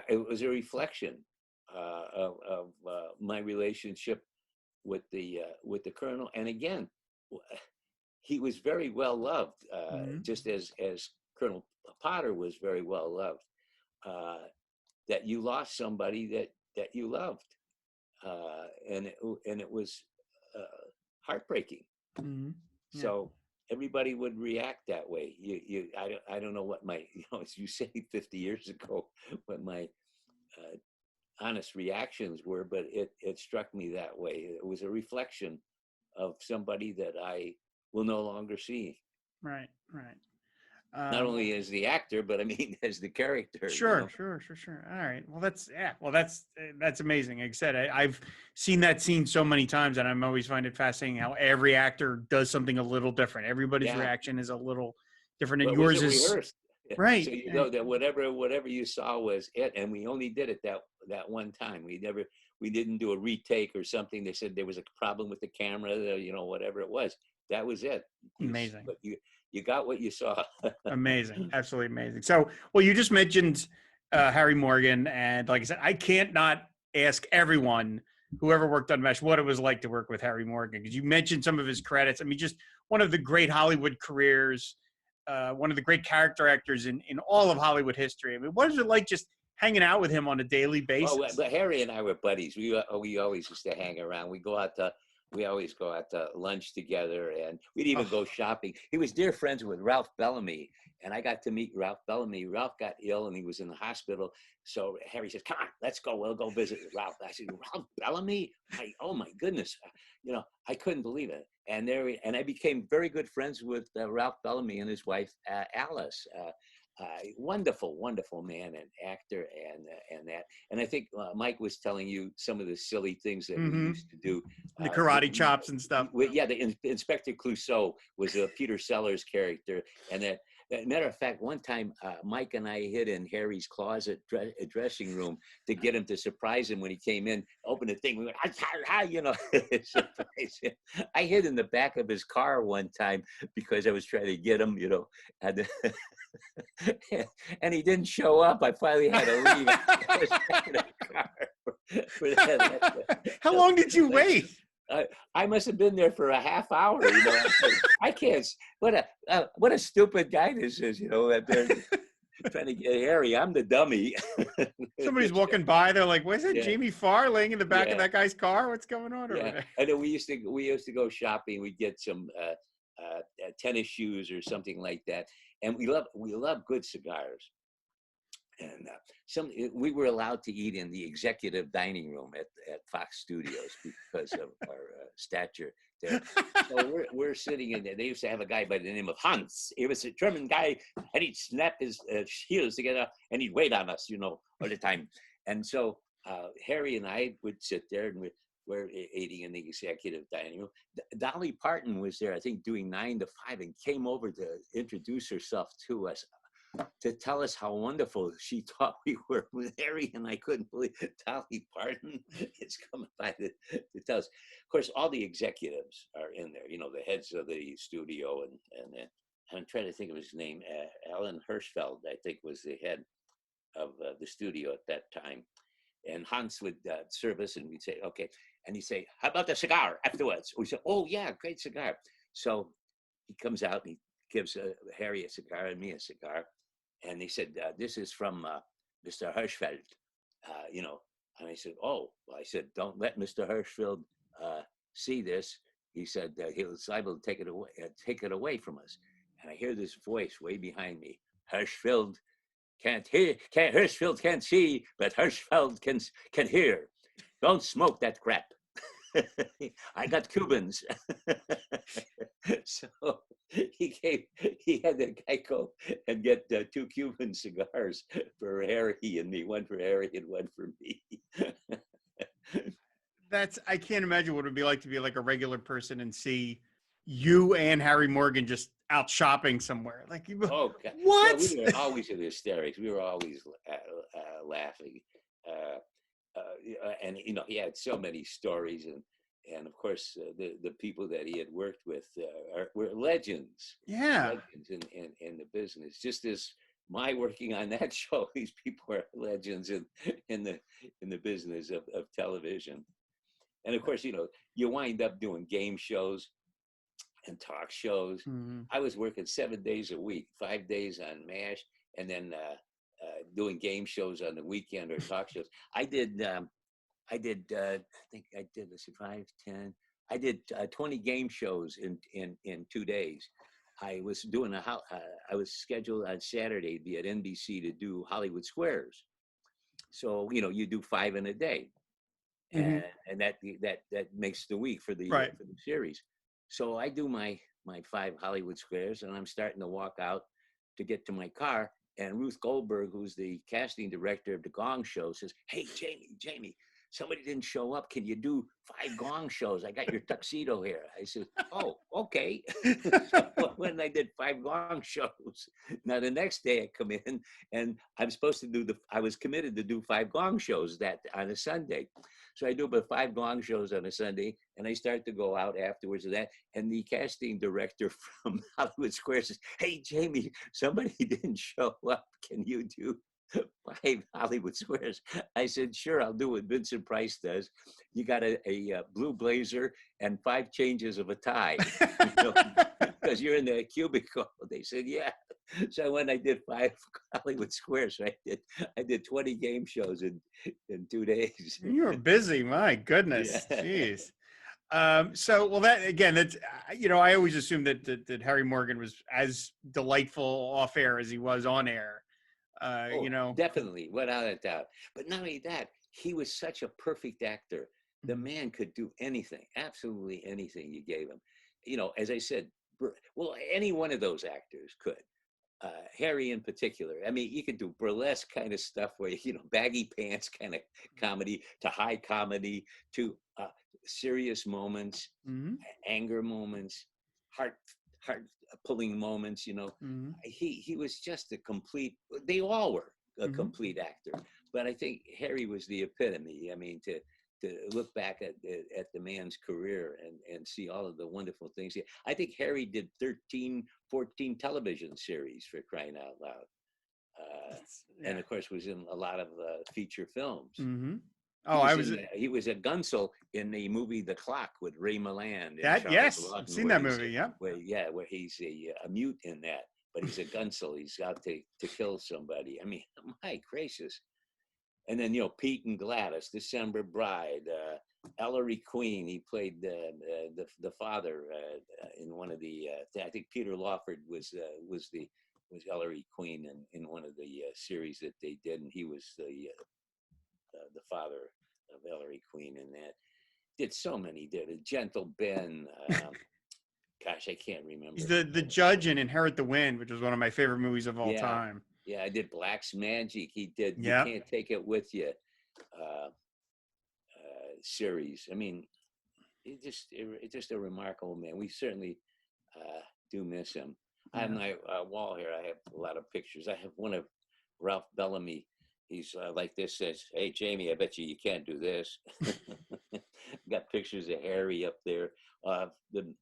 Speaker 4: It was a reflection of my relationship with the colonel. And again, he was very well loved, just as Colonel Potter was very well loved. That you lost somebody that you loved, and it was heartbreaking. Mm-hmm. Yeah. So everybody would react that way. I don't know what my, as you say, 50 years ago, what my honest reactions were, but it struck me that way. It was a reflection of somebody that I will no longer see.
Speaker 1: Right.
Speaker 4: Not only as the actor, but I mean, as the character.
Speaker 1: Sure. All right. Well, that's amazing. Like I said, I've seen that scene so many times, and I'm always find it fascinating how every actor does something a little different. Everybody's reaction is a little different, and yours is
Speaker 4: rehearsed.
Speaker 1: Right.
Speaker 4: So you know that whatever you saw was it, and we only did it that one time. We didn't do a retake or something. They said there was a problem with the camera, whatever it was. That was it.
Speaker 1: Amazing.
Speaker 4: But you got what you saw.
Speaker 1: Amazing. Absolutely amazing. So, well, you just mentioned Harry Morgan, and like I said, I can't not ask everyone, whoever worked on MASH, what it was like to work with Harry Morgan, because you mentioned some of his credits. I mean, just one of the great Hollywood careers, one of the great character actors in all of Hollywood history. I mean, what is it like just hanging out with him on a daily basis?
Speaker 4: Well, but Harry and I were buddies. We always used to hang around. We always go out to lunch together, and we'd even go shopping. He was dear friends with Ralph Bellamy, and I got to meet Ralph Bellamy. Ralph got ill, and he was in the hospital. So Harry says, "Come on, let's go. We'll go visit Ralph." I said, "Ralph Bellamy? Oh my goodness!" I couldn't believe it. And I became very good friends with Ralph Bellamy and his wife Alice. Wonderful man and actor, and I think Mike was telling you some of the silly things that we used to do,
Speaker 1: the karate chops and stuff.
Speaker 4: The Inspector Clouseau was a Peter Sellers character, and that matter of fact, one time Mike and I hid in Harry's closet dressing room to get him to surprise him when he came in. Open the thing, we went surprise him. I hid in the back of his car one time because I was trying to get him, and and he didn't show up. I finally had to leave.
Speaker 1: How long did you wait?
Speaker 4: I must have been there for a half hour. I can't. What a stupid guy this is. They're trying to get Harry. I'm the dummy.
Speaker 1: Somebody's walking by. They're like, "Was it Jamie Farr laying in the back of that guy's car? What's going on over there?"
Speaker 4: And then we used to go shopping. We'd get some tennis shoes or something like that. And we love good cigars. And we were allowed to eat in the executive dining room at Fox Studios because of our stature there. So we're sitting in there. They used to have a guy by the name of Hans. He was a German guy, and he'd snap his heels together, and he'd wait on us, all the time. And so Harry and I would sit there, and we're eating in the executive dining room. Dolly Parton was there, I think, doing 9 to 5, and came over to introduce herself to us, to tell us how wonderful she thought we were with Harry, and I couldn't believe Dolly Parton is coming by to tell us. Of course, all the executives are in there, the heads of the studio, and I'm trying to think of his name. Alan Hirschfeld, I think, was the head of the studio at that time. And Hans would serve us, and we'd say, okay. And he'd say, how about the cigar afterwards? We said, oh, yeah, great cigar. So he comes out, and he gives Harry a cigar and me a cigar. And he said, this is from Mr. Hirschfeld, And I said, oh. Well, I said, don't let Mr. Hirschfeld see this. He said, he's liable to take it away from us. And I hear this voice way behind me. Hirschfeld Hirschfeld can't see, but Hirschfeld can hear. Don't smoke that crap. I got Cubans. So he had the guy go and get 2 Cuban cigars for Harry and me, one for Harry and one for me.
Speaker 1: I can't imagine what it would be like to be like a regular person and see you and Harry Morgan just out shopping somewhere. Like,
Speaker 4: oh, God.
Speaker 1: What?
Speaker 4: No, we were always in hysterics. We were always laughing. And, he had so many stories. And of course, the people that he had worked with were legends.
Speaker 1: Yeah.
Speaker 4: Legends in the business. Just as my working on that show, these people are legends in the business of television. And of course, you wind up doing game shows and talk shows. Mm-hmm. I was working 7 days a week, 5 days on MASH, and then doing game shows on the weekend or talk shows. I did, I think I did, let's see, 5, 10. I did 20 game shows in 2 days. I was I was scheduled on Saturday to be at NBC to do Hollywood Squares. So, you do 5 in a day.
Speaker 1: Mhm.
Speaker 4: And that makes the week for the
Speaker 1: Right.
Speaker 4: for the series. So I do my 5 Hollywood Squares, and I'm starting to walk out to get to my car. And Ruth Goldberg, who's the casting director of the Gong Show, says, "Hey, Jamie, somebody didn't show up. Can you do 5 Gong shows? I got your tuxedo here." I said, "Oh, okay." So when I did 5 Gong shows, now the next day I come in and I'm supposed to I was committed to do 5 Gong shows that on a Sunday. So I do about 5 Gong shows on a Sunday, and I start to go out afterwards of that. And the casting director from Hollywood Squares says, "Hey, Jamie, somebody didn't show up. Can you do 5 Hollywood Squares?" I said, "Sure, I'll do what Vincent Price does. You got a blue blazer and 5 changes of a tie, because you're in the cubicle." They said, "Yeah." So when I did 5 Hollywood Squares, I did 20 game shows in 2 days.
Speaker 1: You were busy. My goodness.
Speaker 4: Yeah.
Speaker 1: Jeez. Well, that again, that's, I always assumed that Harry Morgan was as delightful off air as he was on air.
Speaker 4: Definitely, without a doubt. But not only that, he was such a perfect actor. The man could do anything, absolutely anything you gave him. As I said, well, any one of those actors could. Harry in particular. I mean, you could do burlesque kind of stuff where, baggy pants kind of comedy, to high comedy, to serious moments, anger moments, heart pulling moments. He was just they all were a complete actor. But I think Harry was the epitome. I mean, to look back at the man's career and see all of the wonderful things. I think Harry did 13, 14 television series, for crying out loud. And of course was in a lot of feature films.
Speaker 1: Oh,
Speaker 4: He was a Gunsel in the movie The Clock with Ray Milland.
Speaker 1: Yes, I've seen that movie. Yeah.
Speaker 4: Where he's a mute in that, but he's a Gunsel. He's out to kill somebody. I mean, my gracious. And then, Pete and Gladys, December Bride, Ellery Queen. He played the father in one of the. I think Peter Lawford was Ellery Queen in one of the series that they did, and he was the father of Ellery Queen in that. Did so many. Did a Gentle Ben. Gosh, I can't remember.
Speaker 1: He's the judge in Inherit the Wind, which was one of my favorite movies of all time.
Speaker 4: Yeah, I did Black's Magic. He did You Can't Take It With You series. I mean, it's just a remarkable man. We certainly do miss him. I have my wall here. I have a lot of pictures. I have one of Ralph Bellamy. He's like this, says, "Hey, Jamie, I bet you can't do this." Got pictures of Harry up there. The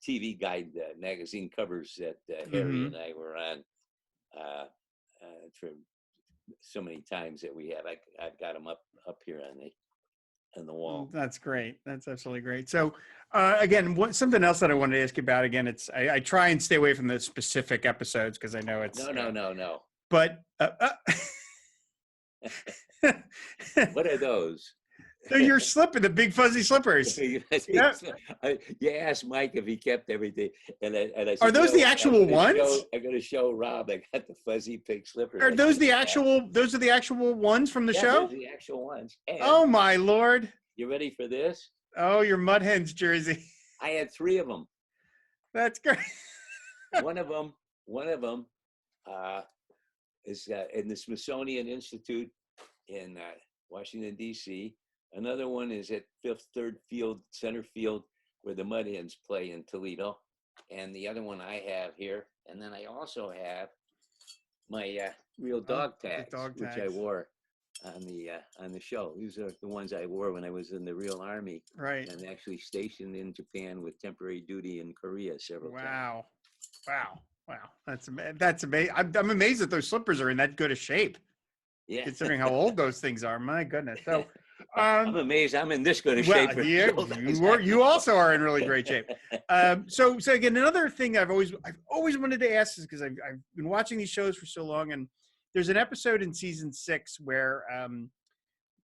Speaker 4: TV Guide magazine covers that Harry and I were on for so many times that we have. I've got them up here on the wall.
Speaker 1: That's great. That's absolutely great. So again, something else that I wanted to ask you about, again, it's I try and stay away from the specific episodes because I know it's
Speaker 4: no.
Speaker 1: But
Speaker 4: what are those?
Speaker 1: They're your slipper, the big fuzzy slippers.
Speaker 4: You asked Mike if he kept everything, and I said,
Speaker 1: "Are those the actual ones?"
Speaker 4: I'm going to show Rob. I got the fuzzy pink slippers.
Speaker 1: Are those the actual? Those are the actual ones from the show.
Speaker 4: Those are the actual ones. And
Speaker 1: oh my Lord!
Speaker 4: You ready for this?
Speaker 1: Oh, your Mud Hens jersey.
Speaker 4: I had 3 of them.
Speaker 1: That's great.
Speaker 4: One of them is in the Smithsonian Institute in Washington, D.C. Another one is at center field, where the Mud Hens play in Toledo. And the other one I have here. And then I also have my real dog tags, which I wore on the show. These are the ones I wore when I was in the real Army.
Speaker 1: Right.
Speaker 4: And actually stationed in Japan with temporary duty in Korea several times.
Speaker 1: Wow. That's amazing. I'm amazed that those slippers are in that good a shape.
Speaker 4: Yeah.
Speaker 1: Considering how old those things are. My goodness. So
Speaker 4: I'm amazed I'm in this good a shape.
Speaker 1: You also are in really great shape. So again, another thing I've always wanted to ask is because I've been watching these shows for so long, and there's an episode in season 6 where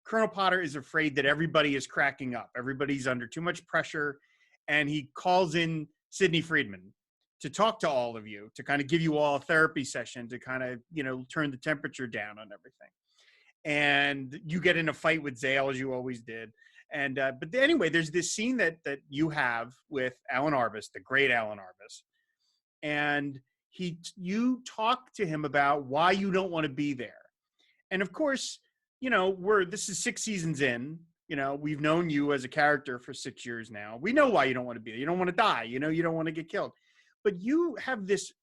Speaker 1: Colonel Potter is afraid that everybody is cracking up. Everybody's under too much pressure, and he calls in Sidney Friedman to talk to all of you, to kind of give you all a therapy session, to kind of, turn the temperature down on everything. And you get in a fight with Zale, as you always did. And but anyway, there's this scene that you have with Alan Arbus, the great Alan Arbus, and you talk to him about why you don't want to be there. And of course, this is 6 seasons in. We've known you as a character for 6 years now. We know why you don't want to be there. You don't want to die. You don't want to get killed. But you have this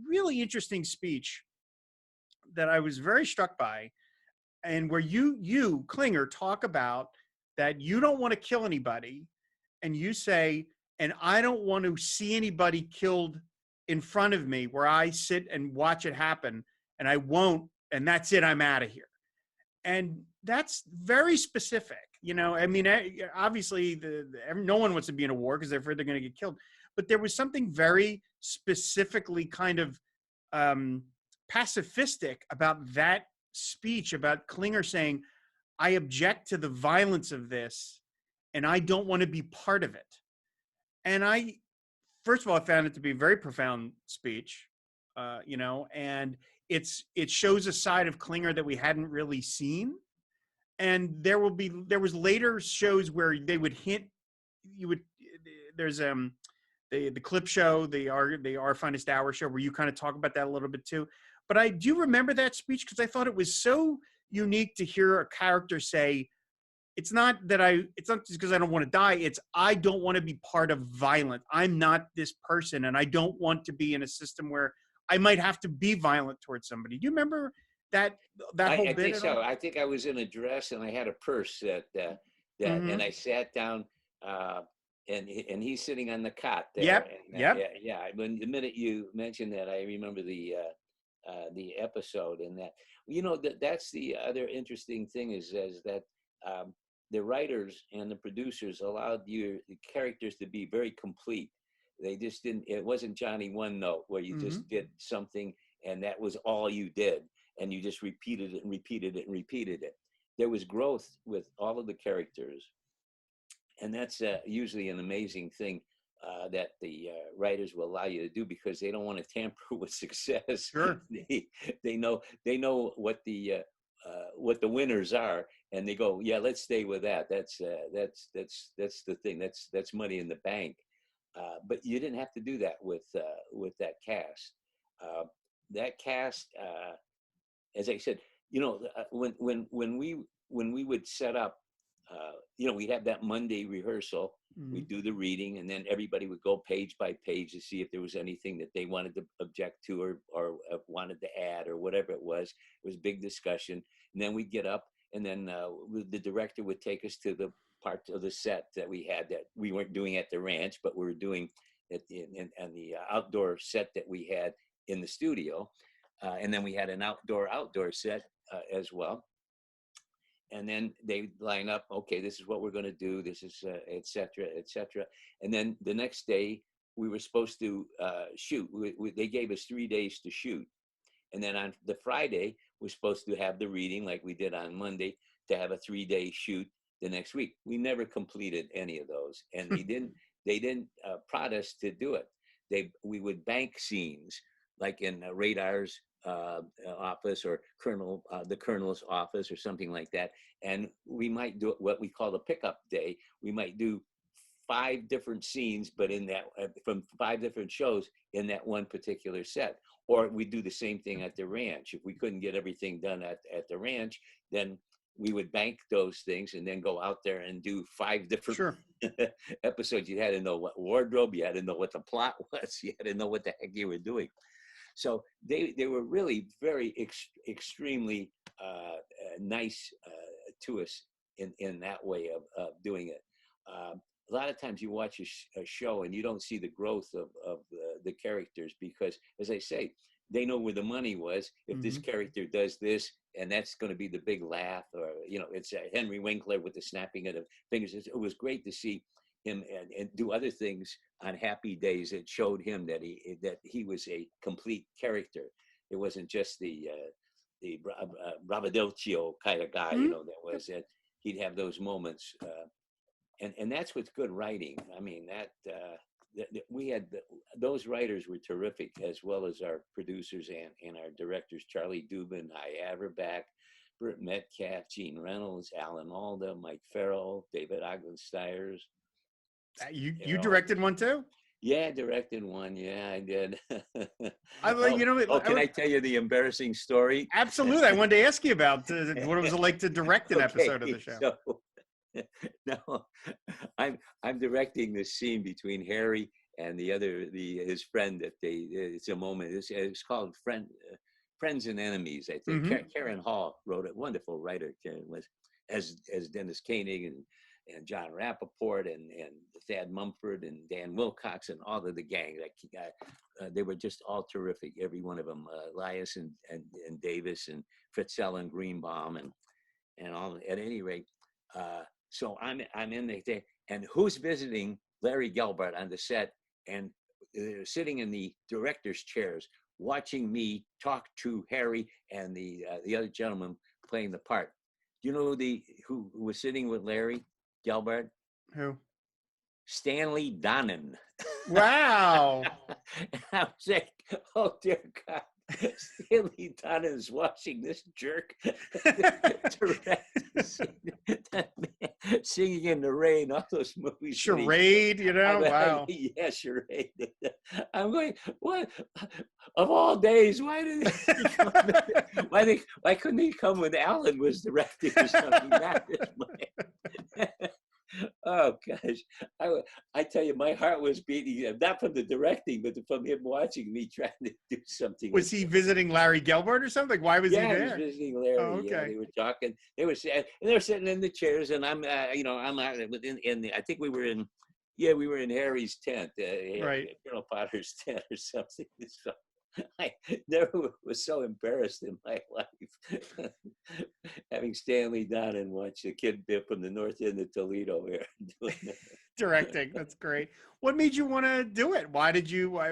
Speaker 1: really interesting speech that I was very struck by, and where you Klinger talk about that you don't want to kill anybody, and you say, and I don't want to see anybody killed in front of me where I sit and watch it happen, and I won't, and that's it, I'm out of here. And that's very specific. Obviously no one wants to be in a war because they're afraid they're going to get killed. But there was something very specifically kind of pacifistic about that speech, about Klinger saying, I object to the violence of this, and I don't want to be part of it. And first of all, I found it to be a very profound speech, and it shows a side of Klinger that we hadn't really seen. And there was later shows where they would hint, there's the clip show, the Our Finest Hour show, where you kind of talk about that a little bit too. But I do remember that speech because I thought it was so unique to hear a character say, it's not just because I don't want to die. It's I don't want to be part of violence. I'm not this person, and I don't want to be in a system where I might have to be violent towards somebody. Do you remember that whole bit?
Speaker 4: I think so. I think I was in a dress and I had a purse and I sat down, and he's sitting on the cot there.
Speaker 1: Yep.
Speaker 4: Yeah. When the minute you mentioned that, I remember the episode, and that's the other interesting thing is that the writers and the producers allowed the characters to be very complete. They just didn't. It wasn't Johnny One Note where you just did something and that was all you did, and you just repeated it and repeated it and repeated it. There was growth with all of the characters, and that's usually an amazing thing that the writers will allow you to do because they don't want to tamper with success.
Speaker 1: Sure.
Speaker 4: They know what the winners are, and they go, yeah, let's stay with that. That's the thing. That's money in the bank. But you didn't have to do that with that cast. That cast, as I said, when we would set up, we'd have that Monday rehearsal. We'd do the reading, and then everybody would go page by page to see if there was anything that they wanted to object to or wanted to add or whatever it was. It was a big discussion. And then we'd get up, and then the director would take us to the part of the set that we had that we weren't doing at the ranch, but we were doing at the outdoor set that we had in the studio. And then we had an outdoor set as well. And then they line up, okay, this is what we're going to do. This is et cetera, et cetera. And then the next day we were supposed to shoot. They gave us 3 days to shoot. And then on the Friday, we're supposed to have the reading like we did on Monday to have a 3-day shoot the next week. We never completed any of those. And they didn't prod us to do it. We would bank scenes like in Radar's office or the colonel's office or something like that. And we might do what we call a pickup day. We might do 5 different scenes, but in that from 5 different shows in that one particular set. Or we do the same thing at the ranch. If we couldn't get everything done at the ranch, then we would bank those things and then go out there and do 5 different episodes. You had to know what wardrobe, you had to know what the plot was, you had to know what the heck you were doing. So they were really very extremely nice to us in that way of doing it. A lot of times you watch a show and you don't see the growth of the characters because, as I say, they know where the money was. If this character does this, and that's going to be the big laugh, or it's Henry Winkler with the snapping of the fingers. It was great to see him and do other things on happy days that showed him that he was a complete character. It wasn't just the bravadilcio kind of guy, that was it. He'd have those moments, and that's what's good writing. I mean, that we had those writers were terrific, as well as our producers and our directors, Charlie Dubin, Hy Averback, Burt Metcalf, Gene Reynolds, Alan Alda, Mike Farrell, David Ogden Stiers.
Speaker 1: You directed one too?
Speaker 4: Yeah, I directed one. Yeah, I did.
Speaker 1: Can
Speaker 4: I tell you the embarrassing story?
Speaker 1: Absolutely. I wanted to ask you about what it was like to direct an episode of the show.
Speaker 4: So, no, I'm directing this scene between Harry and his friend that it's a moment. It's called Friends and Enemies, I think. Mm-hmm. Karen Hall wrote it. Wonderful writer. Karen was as Dennis Koenig and John Rappaport and Thad Mumford and Dan Wilcox and all of the gang. They were just all terrific, every one of them. Elias and Davis and Fritzell and Greenbaum and all. At any rate, so I'm in there, and who's visiting Larry Gelbart on the set, and sitting in the director's chairs, watching me talk to Harry and the other gentleman playing the part. Do you know who was sitting with Larry Gelbart?
Speaker 1: Who?
Speaker 4: Stanley Donen.
Speaker 1: Wow.
Speaker 4: And I was like, oh dear God, Stanley Donen is watching this jerk singing in the rain, all those movies.
Speaker 1: Charade, wow.
Speaker 4: Yeah, Charade. I'm going, what? Of all days, why did why couldn't he come when Alan was directing or something? Oh gosh, I tell you, my heart was beating, not from the directing, but from him watching me trying to do something.
Speaker 1: Was he visiting Larry Gelbart or something? Why was he there?
Speaker 4: Yeah, he was visiting Larry. Oh, okay. Yeah, they were talking. They were sitting in the chairs, and I'm out in I think we were in Harry's tent,
Speaker 1: right,
Speaker 4: Colonel Potter's tent or something. So I never was so embarrassed in my life having Stanley Donen watch a kid from the north end of Toledo here doing that.
Speaker 1: Directing. That's great. What made you want to do it? Why did you? I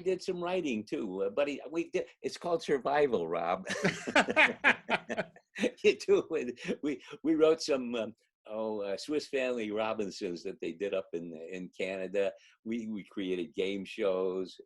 Speaker 1: did some writing too, but it's called survival, Rob. We wrote some. Swiss Family Robinsons that they did up in Canada. We created game shows.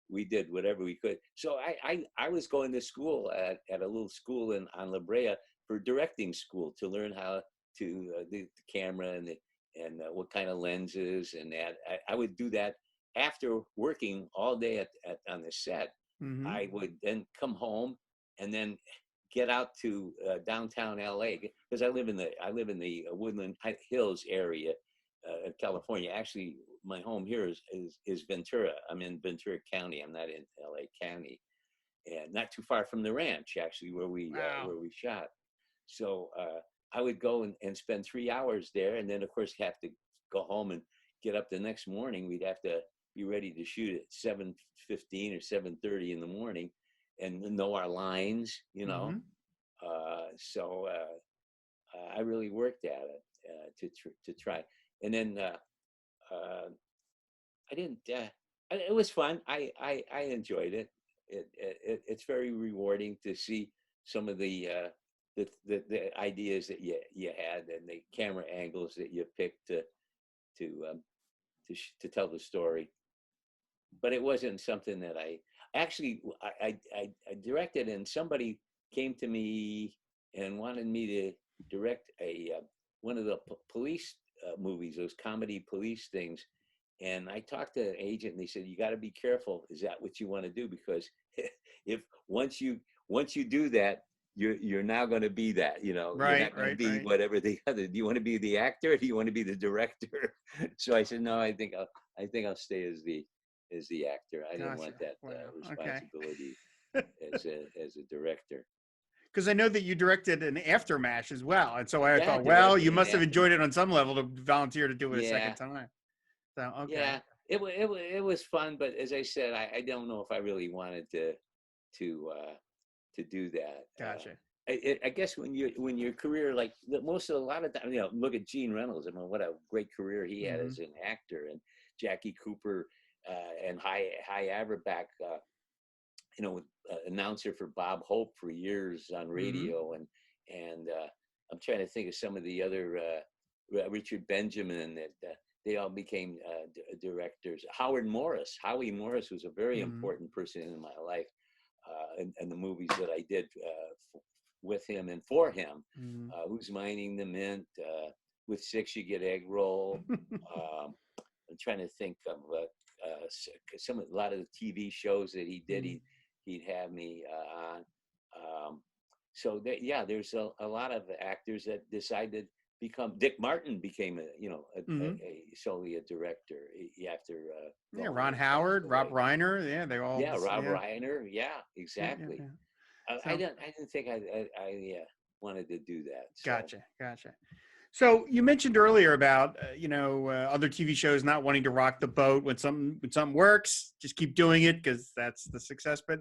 Speaker 1: We did whatever we could. So I was going to school at a little school on La Brea for directing school to learn how to the camera and what kind of lenses and that. I would do that after working all day on the set. Mm-hmm. I would then come home and then get out to downtown LA, because I live in the Woodland Hills area of California. Actually, my home here is Ventura. I'm in Ventura County. I'm not in LA County, and not too far from the ranch, actually, where we shot. So I would go and spend 3 hours there, and then of course have to go home and get up the next morning. We'd have to be ready to shoot at 7:15 or 7:30 in the morning, and know our lines, Mm-hmm. So I really worked at it to try, and then I didn't. It was fun. I enjoyed it. It's very rewarding to see some of the ideas that you had and the camera angles that you picked to tell the story. But it wasn't something that I directed, and somebody came to me and wanted me to direct one of the police movies, those comedy police things. And I talked to an agent, and they said, "You got to be careful. Is that what you want to do? Because if once you do that, you're now going to be that. Right, you're not going to be whatever the other. Do you want to be the actor? Or do you want to be the director?" So I said, "No, I think I'll stay as the actor. I didn't want that responsibility as a director." Because I know that you directed an After MASH as well, and so I thought, well, you must have enjoyed it on some level to volunteer to do it a second time. So okay.
Speaker 4: Yeah, it was fun, but as I said, I don't know if I really wanted to do that.
Speaker 1: Gotcha.
Speaker 4: I guess when your career, like a lot of time, look at Gene Reynolds. I mean, what a great career he had as an actor, and Jackie Cooper and Hy Averback, announcer for Bob Hope for years on radio, and I'm trying to think of some of the other Richard Benjamin that they all became directors. Howie Morris was a very important person in my life, and the movies that I did with him and for him. Who's Mining the Mint? With Six You Get Egg Roll. I'm trying to think of a lot of the TV shows that he did. He'd have me on. So there's a lot of actors that decided to become. Dick Martin became solely a director after.
Speaker 1: Ron Howard, Rob Reiner, they all.
Speaker 4: Yeah, Rob Reiner. Yeah, exactly. I didn't think I wanted to do that. So.
Speaker 1: Gotcha. So you mentioned earlier about other TV shows not wanting to rock the boat when something works, just keep doing it because that's the success. But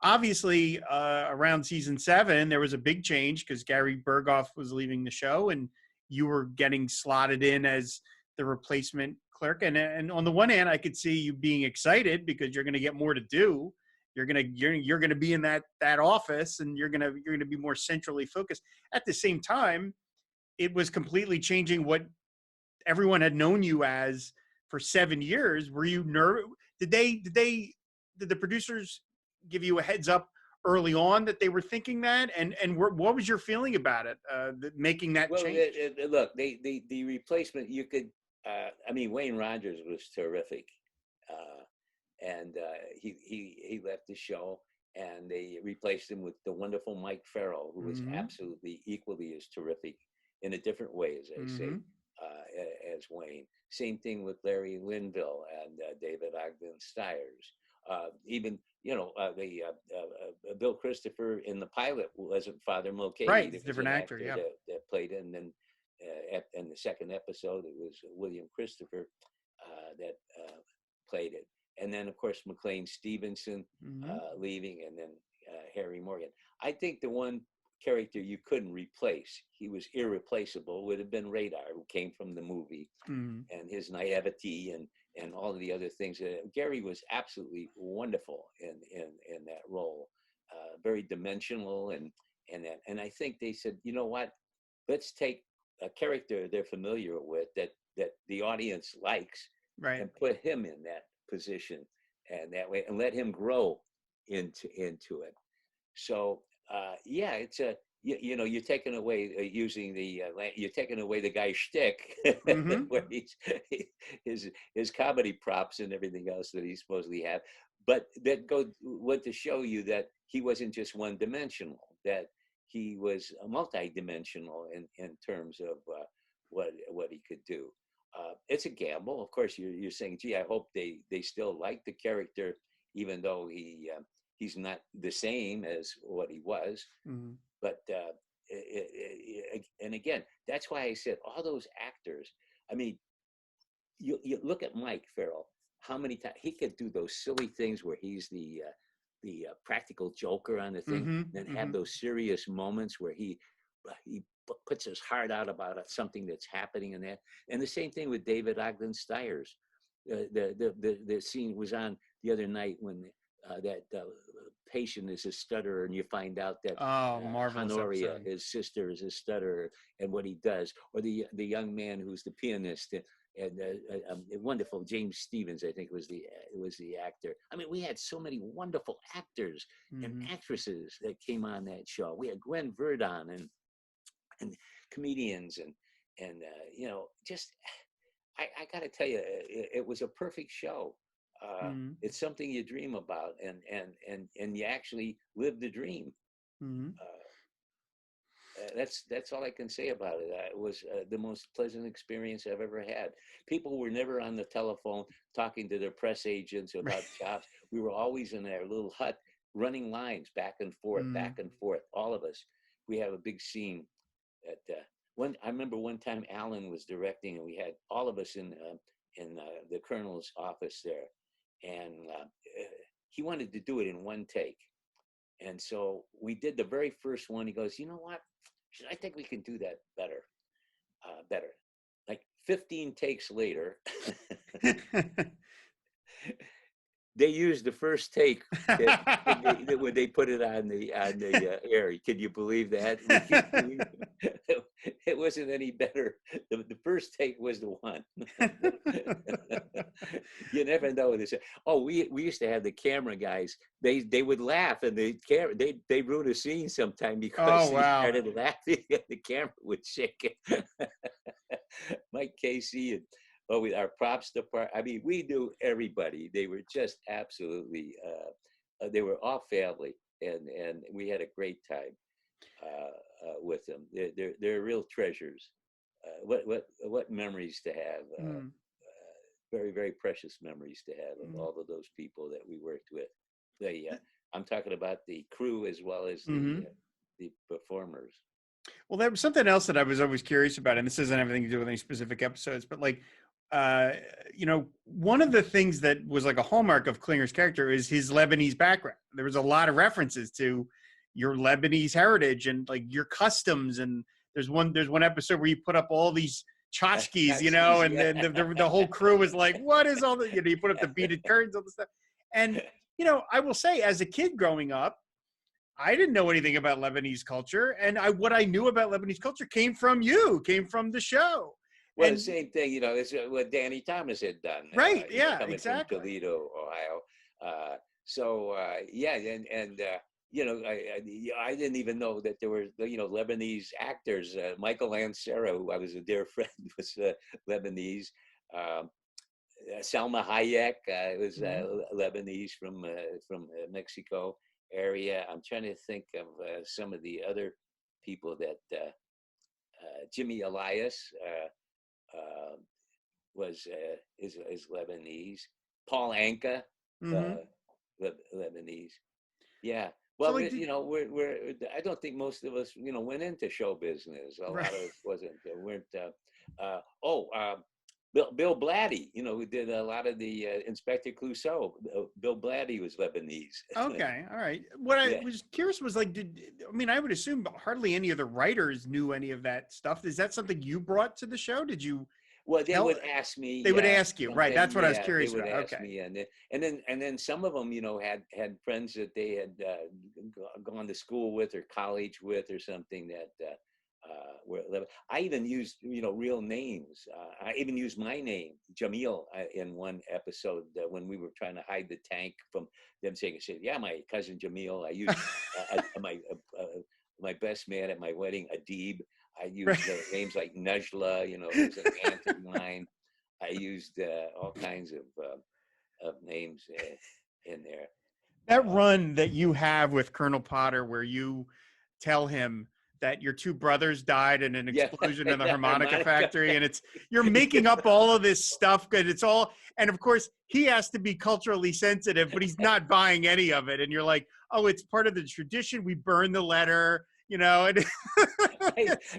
Speaker 1: obviously, around season 7, there was a big change because Gary Berghoff was leaving the show, and you were getting slotted in as the replacement clerk. And on the one hand, I could see you being excited because you're going to get more to do. You're gonna be in that office, and you're gonna be more centrally focused. At the same time, it was completely changing what everyone had known you as for 7 years. Were you nervous? Did the producers give you a heads up early on that they were thinking that? And what was your feeling about it, making that change?
Speaker 4: Look, the replacement, you could, Wayne Rogers was terrific. And he left the show, and they replaced him with the wonderful Mike Farrell, who was absolutely equally as terrific in a different way, as I say, as Wayne. Same thing with Larry Linville and David Ogden Stiers. Even Bill Christopher in the pilot wasn't Father Mulcahy.
Speaker 1: Right, it's a different actor, yeah.
Speaker 4: That played it. And then in the second episode, it was William Christopher that played it. And then, of course, McLean Stevenson leaving, and then Harry Morgan. I think the one character you couldn't replace, he was irreplaceable, would have been Radar, who came from the movie, and his naivety and all of the other things. Gary was absolutely wonderful in that role, very dimensional, and I think they said, you know what, let's take a character they're familiar with that the audience likes, right, and put him in that position, and that way, and let him grow into it. So it's a you're taking away you're taking away the guy's shtick, where his comedy props and everything else that he supposedly had, but that went to show you that he wasn't just one dimensional, that he was multi-dimensional in terms of what he could do. It's a gamble. Of course, you're saying, gee, I hope they still like the character, even though he's not the same as what he was. But and again, that's why I said all those actors. I mean, you look at Mike Farrell. How many times he could do those silly things where he's the practical joker on the thing, then have those serious moments where he puts his heart out about something that's happening in that. And the same thing with David Ogden Stiers. The scene was on the other night when that patient is a stutterer, and you find out that Honoria, his sister, is a stutterer, and what he does. Or the young man who's the pianist, and wonderful James Stevens, I think was the actor. I mean, we had so many wonderful actors and actresses that came on that show. We had Gwen Verdon and comedians and just I got to tell you, it was a perfect show. It's something you dream about, and you actually live the dream. That's all I can say about it. It was the most pleasant experience I've ever had. People were never on the telephone talking to their press agents about jobs. We were always in our little hut running lines back and forth, all of us. We have a big scene at I remember one time Alan was directing, and we had all of us in the colonel's office there, and he wanted to do it in one take, and so we did the very first one. He goes, you know what, I think we can do that better. Like 15 takes later, they used the first take when they put it on the air. Can you believe that? it wasn't any better. The first take was the one. You never know. Oh, we used to have the camera guys. They would laugh, and they ruin a scene sometime because
Speaker 1: Oh,
Speaker 4: they
Speaker 1: wow.
Speaker 4: started laughing, and the camera would shake. Mike Casey and our props department. I mean, we knew everybody. They were just absolutely. They were all family, and we had a great time with them. They're real treasures. What memories to have. Very, very precious memories to have of all of those people that we worked with. I'm talking about the crew as well as the performers.
Speaker 1: Well, there was something else that I was always curious about, and this doesn't have anything to do with any specific episodes, but like, one of the things that was like a hallmark of Klinger's character is his Lebanese background. There was a lot of references to your Lebanese heritage and like your customs. And there's one episode where you put up all these tchotchkes, and then the whole crew was like, what is all the, you put up the beaded curtains, all this stuff. And, I will say as a kid growing up, I didn't know anything about Lebanese culture. And what I knew about Lebanese culture came from the show.
Speaker 4: Well, the same thing, it's what Danny Thomas had done.
Speaker 1: Right,
Speaker 4: coming
Speaker 1: exactly.
Speaker 4: from Toledo, Ohio. I didn't even know that there were, Lebanese actors. Michael Lancero, who I was a dear friend, was Lebanese. Salma Hayek was Lebanese from Mexico area. I'm trying to think of some of the other people that Jimmy Elias is Lebanese. Paul Anka, Lebanese. Yeah. Well,
Speaker 1: So, like,
Speaker 4: I don't think most of us, went into show business. A lot of us weren't. Bill Blatty, who did a lot of the Inspector Clouseau. Bill Blatty was Lebanese.
Speaker 1: Okay, all right. What I was curious was like, I would assume hardly any of the writers knew any of that stuff. Is that something you brought to the show? Did you?
Speaker 4: Well, they would ask me.
Speaker 1: They would ask you, right? That's what I was curious
Speaker 4: about. They would ask me, and then some of them, had friends that they had gone to school with or college with or something that I even used, real names. I even used my name, Jamil, in one episode when we were trying to hide the tank from them saying, "Yeah, my cousin Jamil." I used my best man at my wedding, Adib. I used names like Najla, who's an aunt of mine. I used all kinds of names in there.
Speaker 1: That run that you have with Colonel Potter, where you tell him that your two brothers died in an explosion in the harmonica factory, and you're making up all of this stuff because it's all, and of course he has to be culturally sensitive, but he's not buying any of it. And you're like, oh, it's part of the tradition. We burn the letter, and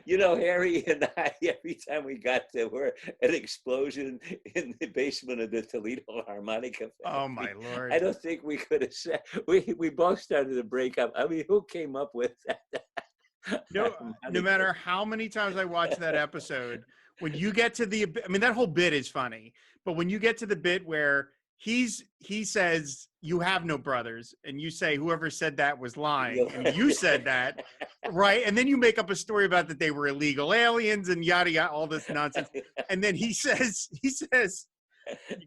Speaker 4: Harry and I, every time we got an explosion in the basement of the Toledo harmonica factory,
Speaker 1: oh my Lord,
Speaker 4: I don't think we could have said, we both started to break up. I mean, who came up with that?
Speaker 1: No matter how many times I watch that episode, when you get to that whole bit is funny, but when you get to the bit where he says you have no brothers, and you say whoever said that was lying, and you said that, right? And then you make up a story about that they were illegal aliens and yada yada, all this nonsense, and then he says you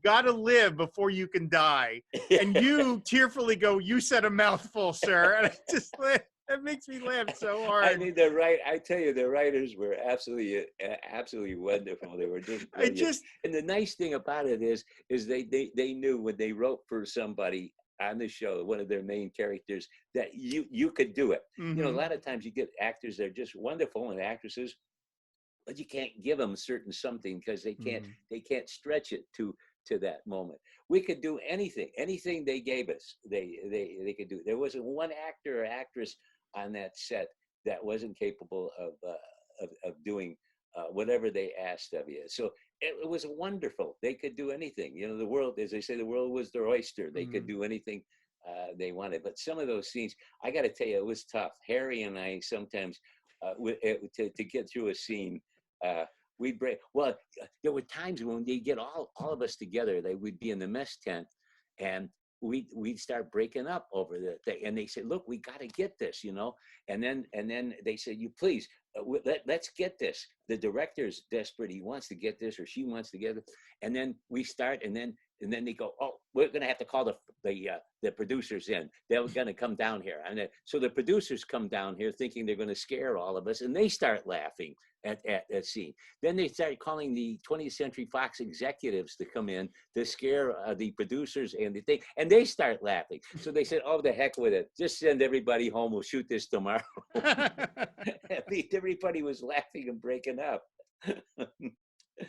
Speaker 1: got to live before you can die, and you tearfully go, "You said a mouthful, sir," and I just. That makes me laugh so hard.
Speaker 4: I mean, I tell you, the writers were absolutely wonderful. They were just brilliant. And the nice thing about it is they knew when they wrote for somebody on the show, one of their main characters, that you could do it. A lot of times you get actors that are just wonderful and actresses, but you can't give them certain something because they can't stretch it to that moment. We could do anything they gave us. They could do. There wasn't one actor or actress on that set that wasn't capable of doing whatever they asked of you. So it was wonderful. They could do anything. The world, as they say, the world was their oyster. They could do anything they wanted. But some of those scenes, I got to tell you, it was tough. Harry and I sometimes, to get through a scene, we'd break. Well, there were times when they get all of us together. They would be in the mess tent, and we'd start breaking up over the thing. And they said, look, we got to get this, and then they said, you please, let's get this. The director's desperate. He wants to get this, or she wants to get it. And then we start, and then they go, oh, we're going to have to call the producers in. They're going to come down here. And so the producers come down here thinking they're going to scare all of us, and they start laughing at that scene. Then they start calling the 20th Century Fox executives to come in to scare the producers and the thing, and they start laughing. So they said, oh, the heck with it. Just send everybody home. We'll shoot this tomorrow. Everybody was laughing and breaking up.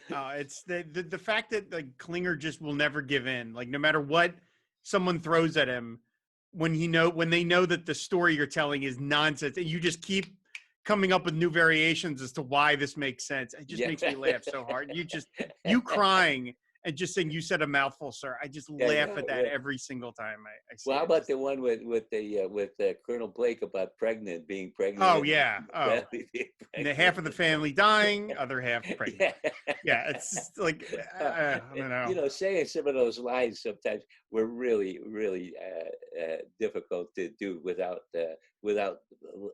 Speaker 1: It's the fact that like Klinger just will never give in. Like no matter what someone throws at him, when they know that the story you're telling is nonsense, and you just keep coming up with new variations as to why this makes sense. It just makes me laugh so hard. You crying and just saying, you said a mouthful, sir. I just laugh at that every single time I see
Speaker 4: Well, how
Speaker 1: it.
Speaker 4: about the one with Colonel Blake about being pregnant?
Speaker 1: Oh yeah. Oh, and the half of the family dying, other half pregnant. Yeah, it's just like I don't know.
Speaker 4: Saying some of those lines sometimes were really, really difficult to do without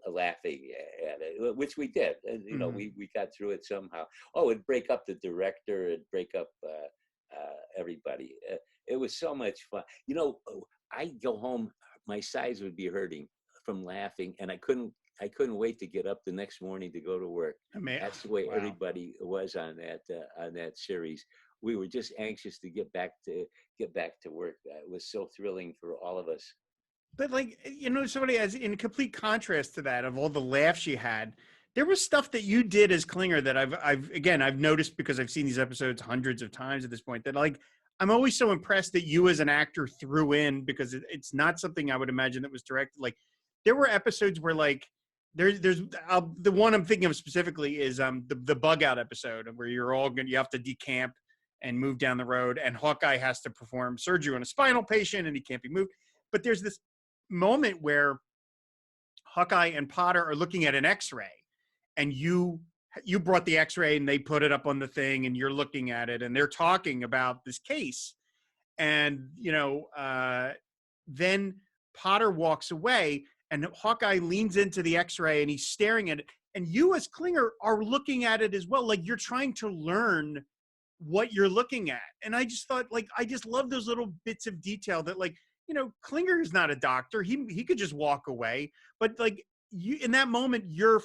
Speaker 4: laughing at it, which we did. And we got through it somehow. Oh, it'd break up the director, it'd break up everybody. It was so much fun. I'd go home, my sides would be hurting from laughing, and I couldn't wait to get up the next morning to go to work. That's the way everybody was on that series. We were just anxious to get back to work. It was so thrilling for all of us.
Speaker 1: But like, somebody as in complete contrast to that, of all the laughs you had, there was stuff that you did as Klinger that I've noticed because I've seen these episodes hundreds of times at this point, that like, I'm always so impressed that you as an actor threw in, because it's not something I would imagine that was directed. Like there were episodes where like, there's the one I'm thinking of specifically is the bug out episode where you have to decamp and move down the road, and Hawkeye has to perform surgery on a spinal patient and he can't be moved. But there's this moment where Hawkeye and Potter are looking at an X-ray, and you brought the X-ray and they put it up on the thing and you're looking at it and they're talking about this case. And, then Potter walks away and Hawkeye leans into the X-ray and he's staring at it. And you as Klinger are looking at it as well. Like you're trying to learn what you're looking at. And I just thought, like, I just love those little bits of detail that, like, Klinger is not a doctor. He could just walk away. But like you, in that moment, you're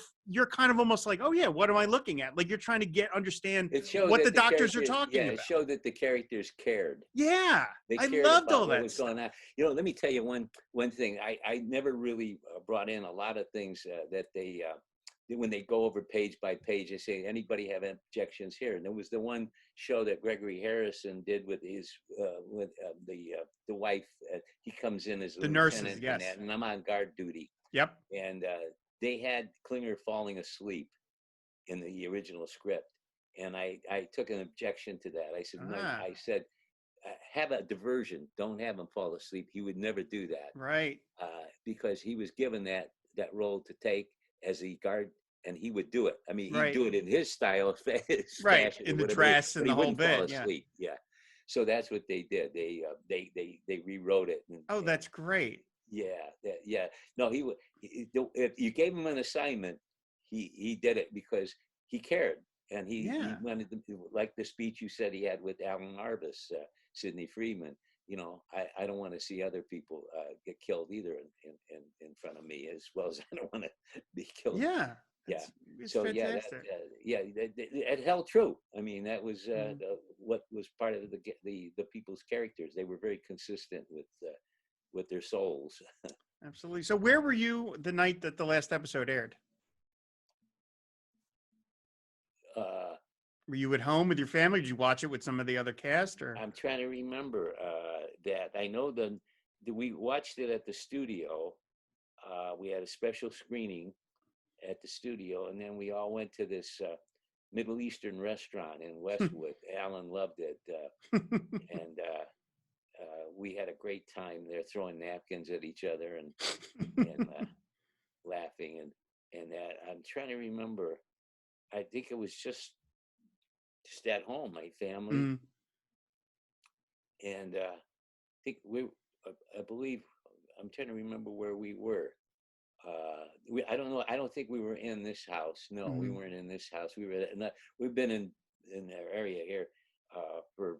Speaker 1: kind of almost like, oh yeah, what am I looking at? Like you're trying to understand what the doctors are talking about.
Speaker 4: It showed that the characters cared.
Speaker 1: Yeah,
Speaker 4: I loved all that what was going on. Let me tell you one thing. I never really brought in a lot of things that they when they go over page by page, they say, anybody have objections here? And there was the one show that Gregory Harrison did with his the wife. He comes in as
Speaker 1: the nurses, yes.
Speaker 4: And I'm on guard duty.
Speaker 1: Yep.
Speaker 4: And they had Klinger falling asleep in the original script, and I took an objection to that. I said, no, I said, have a diversion. Don't have him fall asleep. He would never do that.
Speaker 1: Right.
Speaker 4: Because he was given that role to take as the guard, and he would do it. I mean, he'd do it in his style,
Speaker 1: right, in the dress and the whole bit.
Speaker 4: Fall asleep. Yeah. So that's what they did. They rewrote it.
Speaker 1: That's great.
Speaker 4: Yeah. No, if you gave him an assignment, he did it because he cared, and he wanted to, like the speech you said he had with Alan Arbus, Sidney Freeman. I don't want to see other people get killed either in front of me, as well as I don't want to be killed.
Speaker 1: Yeah.
Speaker 4: It's so fantastic. It held true. I mean, that was what was part of the people's characters. They were very consistent with their souls.
Speaker 1: Absolutely. So where were you the night that the last episode aired? Were you at home with your family? Did you watch it with some of the other cast? Or
Speaker 4: I'm trying to remember that. I know that we watched it at the studio. We had a special screening at the studio, and then we all went to this Middle Eastern restaurant in Westwood. Alan loved it, and we had a great time there, throwing napkins at each other and laughing and that. I'm trying to remember. I think it was just at home, my family, and I think I believe, I'm trying to remember where we were. I don't know. I don't think we were in this house. No, we weren't in this house. We were. We've been in our area here for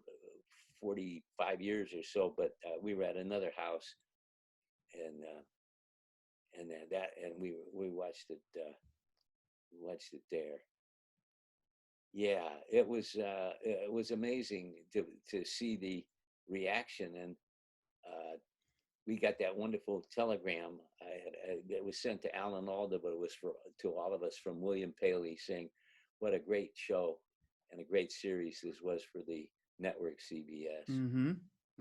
Speaker 4: 45 years or so, but we were at another house, and we watched it. We watched it there. Yeah, it was amazing to see the reaction, and we got that wonderful telegram. It was sent to Alan Alda, but it was to all of us from William Paley, saying what a great show and a great series this was for the network CBS.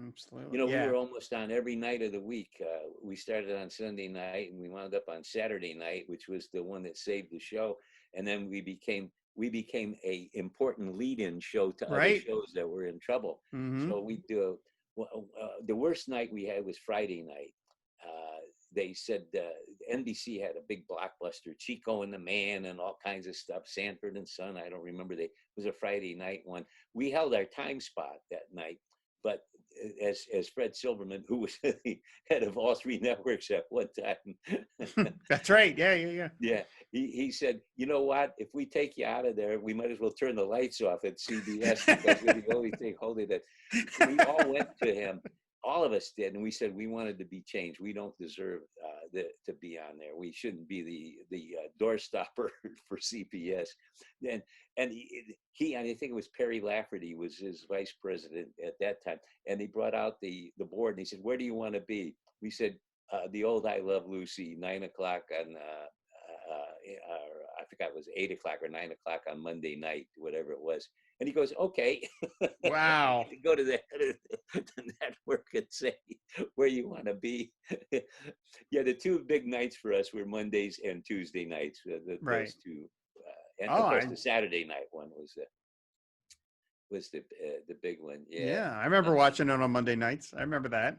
Speaker 1: Absolutely.
Speaker 4: You know, we were almost on every night of the week. We started on Sunday night, and we wound up on Saturday night, which was the one that saved the show. And then we became a important lead-in show to other shows that were in trouble. So we do. The worst night we had was Friday night. They said NBC had a big blockbuster, Chico and the Man, and all kinds of stuff. Sanford and Son. I don't remember. It was a Friday night one. We held our time spot that night, but as Fred Silverman, who was the head of all three networks at one time.
Speaker 1: That's right. Yeah.
Speaker 4: Yeah. He said, you know what? If we take you out of there, we might as well turn the lights off at CBS, because we're the only thing holding it. We all went to him. All of us did, and we said we wanted to be changed. We don't deserve to be on there. We shouldn't be the doorstopper for CBS. And he, and I think it was Perry Lafferty was his vice president at that time, and he brought out the board, and he said, "Where do you want to be?" We said, "The old I Love Lucy, 9 o'clock on." I forgot it was 8 o'clock or 9 o'clock on Monday night, whatever it was. And he goes, okay.
Speaker 1: Wow.
Speaker 4: Go to the head of the network and say where you want to be. Yeah, the two big nights for us were Mondays and Tuesday nights. Those two. And of course, the Saturday night one was the big one.
Speaker 1: Yeah, I remember watching it on Monday nights. I remember that.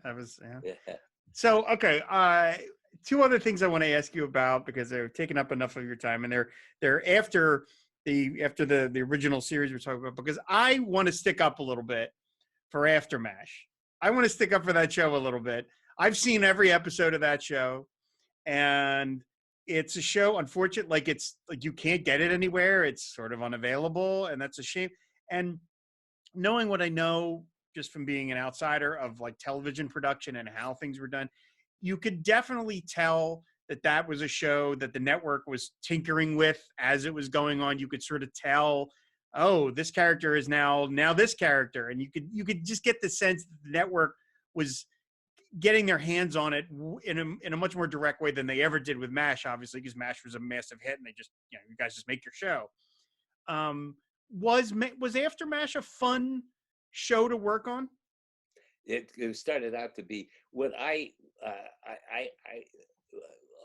Speaker 1: So, okay. Two other things I want to ask you about, because they're taking up enough of your time, and they're after the original series we're talking about, because I want to stick up a little bit for After MASH. I want to stick up for that show a little bit. I've seen every episode of that show, and it's a show, unfortunately, like it's like you can't get it anywhere. It's sort of unavailable, and that's a shame. And knowing what I know just from being an outsider of like television production and how things were done, you could definitely tell that was a show that the network was tinkering with as it was going on. You could sort of tell, oh, this character is now this character. And you could just get the sense that the network was getting their hands on it in a much more direct way than they ever did with MASH, obviously, because MASH was a massive hit and they just, you guys just make your show. Was After MASH a fun show to work on?
Speaker 4: It started out to be what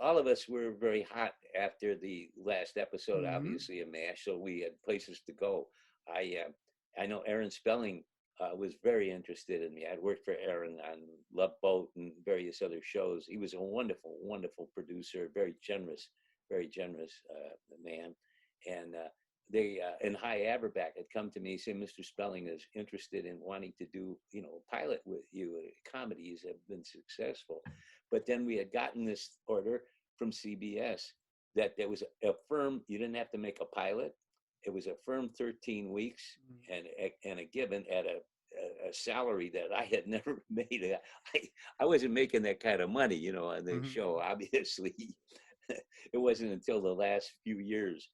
Speaker 4: all of us were very hot after the last episode, obviously, of MASH, so we had places to go. I know Aaron Spelling was very interested in me. I'd worked for Aaron on Love Boat and various other shows. He was a wonderful, wonderful producer, very generous man. And they and Hy Averback had come to me and said, Mr. Spelling is interested in wanting to do, a pilot with you. Comedies have been successful. But then we had gotten this order from CBS that there was a firm, you didn't have to make a pilot. It was a firm 13 weeks and a given at a salary that I had never made. I wasn't making that kind of money, on the show, obviously. It wasn't until the last few years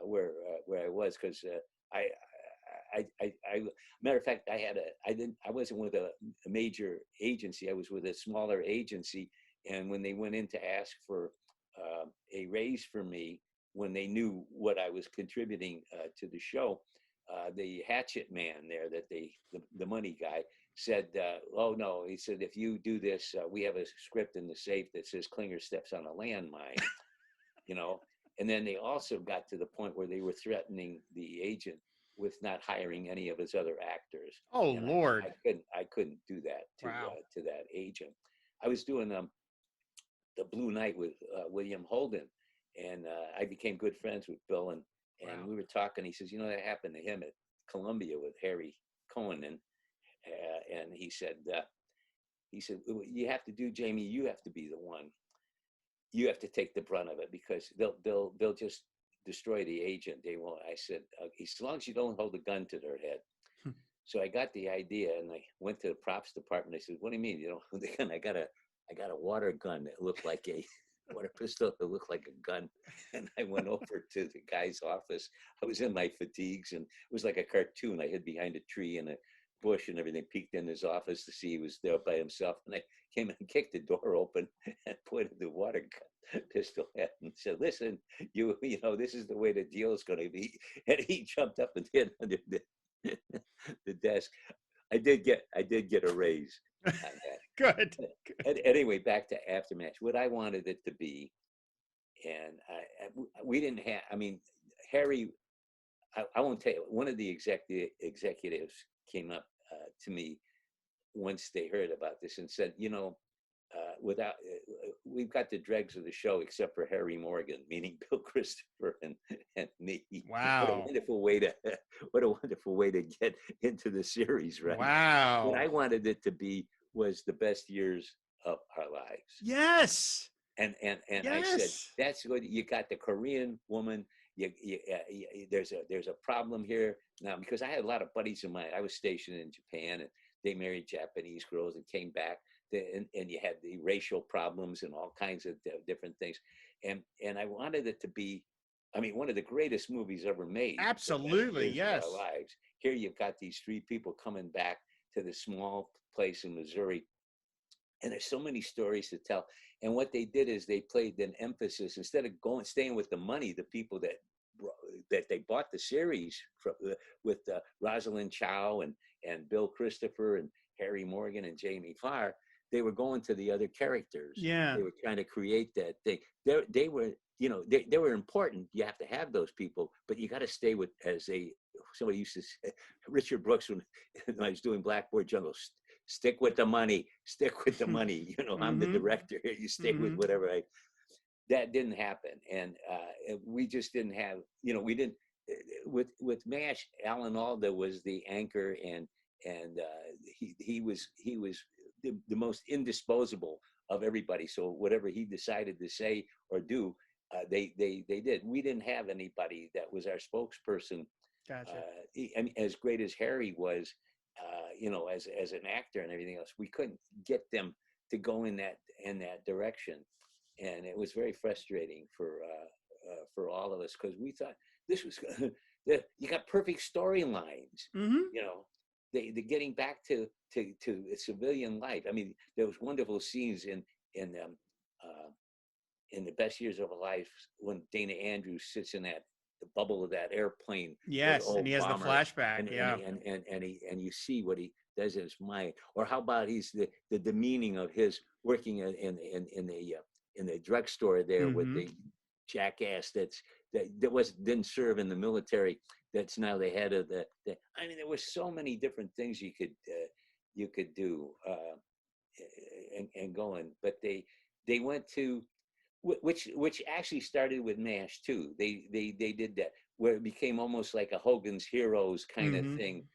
Speaker 4: where I was, because matter of fact, I wasn't with a major agency. I was with a smaller agency, and when they went in to ask for a raise for me, when they knew what I was contributing to the show, the hatchet man there, the money guy, said, "Oh no," he said, "if you do this, we have a script in the safe that says Klinger steps on a landmine," And then they also got to the point where they were threatening the agent with not hiring any of his other actors.
Speaker 1: Oh, and Lord!
Speaker 4: I couldn't do that to that agent. I was doing the Blue Night with William Holden, and I became good friends with Bill, and we were talking. He says, that happened to him at Columbia with Harry Cohen, and he said, he said, you have to do, Jamie, you have to be the one. You have to take the brunt of it because they'll just destroy the agent. They won't. I said, as long as you don't hold a gun to their head. So I got the idea and I went to the props department. I said, what do you mean? You know, the gun, I got a water gun that looked like a water pistol that looked like a gun. And I went over to the guy's office. I was in my fatigues and it was like a cartoon. I hid behind a tree and a bush and everything, peeked in his office to see he was there by himself. And I came and kicked the door open and pointed the water gun pistol at him and said, listen, you know, this is the way the deal is going to be. And he jumped up and hid under the desk. I did get a raise on that.
Speaker 1: Good.
Speaker 4: Anyway, back to Aftermatch. What I wanted it to be, and we didn't have, I mean, Harry, I won't tell you, one of the executives came up to me once they heard about this and said, you know, we've got the dregs of the show except for Harry Morgan, meaning Bill Christopher and me.
Speaker 1: Wow.
Speaker 4: What a wonderful way to get into the series, right?
Speaker 1: Wow.
Speaker 4: What I wanted it to be was the best years of our lives.
Speaker 1: Yes.
Speaker 4: And
Speaker 1: Yes.
Speaker 4: I said, that's what you got, the Korean woman. There's a problem here now, because I had a lot of buddies of mine. I was stationed in Japan and they married Japanese girls and came back, and you had the racial problems and all kinds of different things. And I wanted it to be, I mean, one of the greatest movies ever made.
Speaker 1: Absolutely, yes.
Speaker 4: Our lives. Here you've got these three people coming back to this small place in Missouri, and there's so many stories to tell. And what they did is they played an emphasis, instead of staying with the money, the people that they bought the series from, with Rosalind Chow and Bill Christopher and Harry Morgan and Jamie Farr, they were going to the other characters.
Speaker 1: Yeah.
Speaker 4: They were trying to create that thing. They were, you know, they were important. You have to have those people, but you got to stay with, somebody used to say, Richard Brooks, when I was doing Blackboard Jungle, stick with the money, stick with the money. You know, I'm the director. You stick with whatever. That didn't happen. And we just didn't have, you know, we didn't, with MASH, Alan Alda was the anchor, and he was the most indisposable of everybody. So whatever he decided to say or do, they did. We didn't have anybody that was our spokesperson.
Speaker 1: Gotcha.
Speaker 4: I mean, as great as Harry was, you know, as an actor and everything else, we couldn't get them to go in that direction, and it was very frustrating for all of us, because we thought this was you got perfect storylines. You know, they getting back to civilian life. I mean, there was wonderful scenes in the best years of our life when Dana Andrews sits in the bubble of that airplane.
Speaker 1: Yes, and he has the flashback.
Speaker 4: And you see what he does in his mind. Or how about the demeaning of his working in the drugstore there with the jackass didn't serve in the military. That's now the head of the. I mean, there were so many different things you could do and going, but they went to. Which actually started with MASH too. They did that, where it became almost like a Hogan's Heroes kind of thing,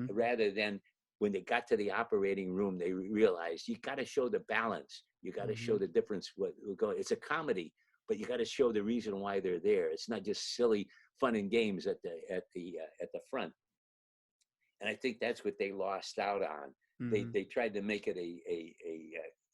Speaker 4: rather than when they got to the operating room, they realized you got to show the balance. You got to show the difference. It's a comedy, but you got to show the reason why they're there. It's not just silly fun and games at the front. And I think that's what they lost out on. They tried to make it a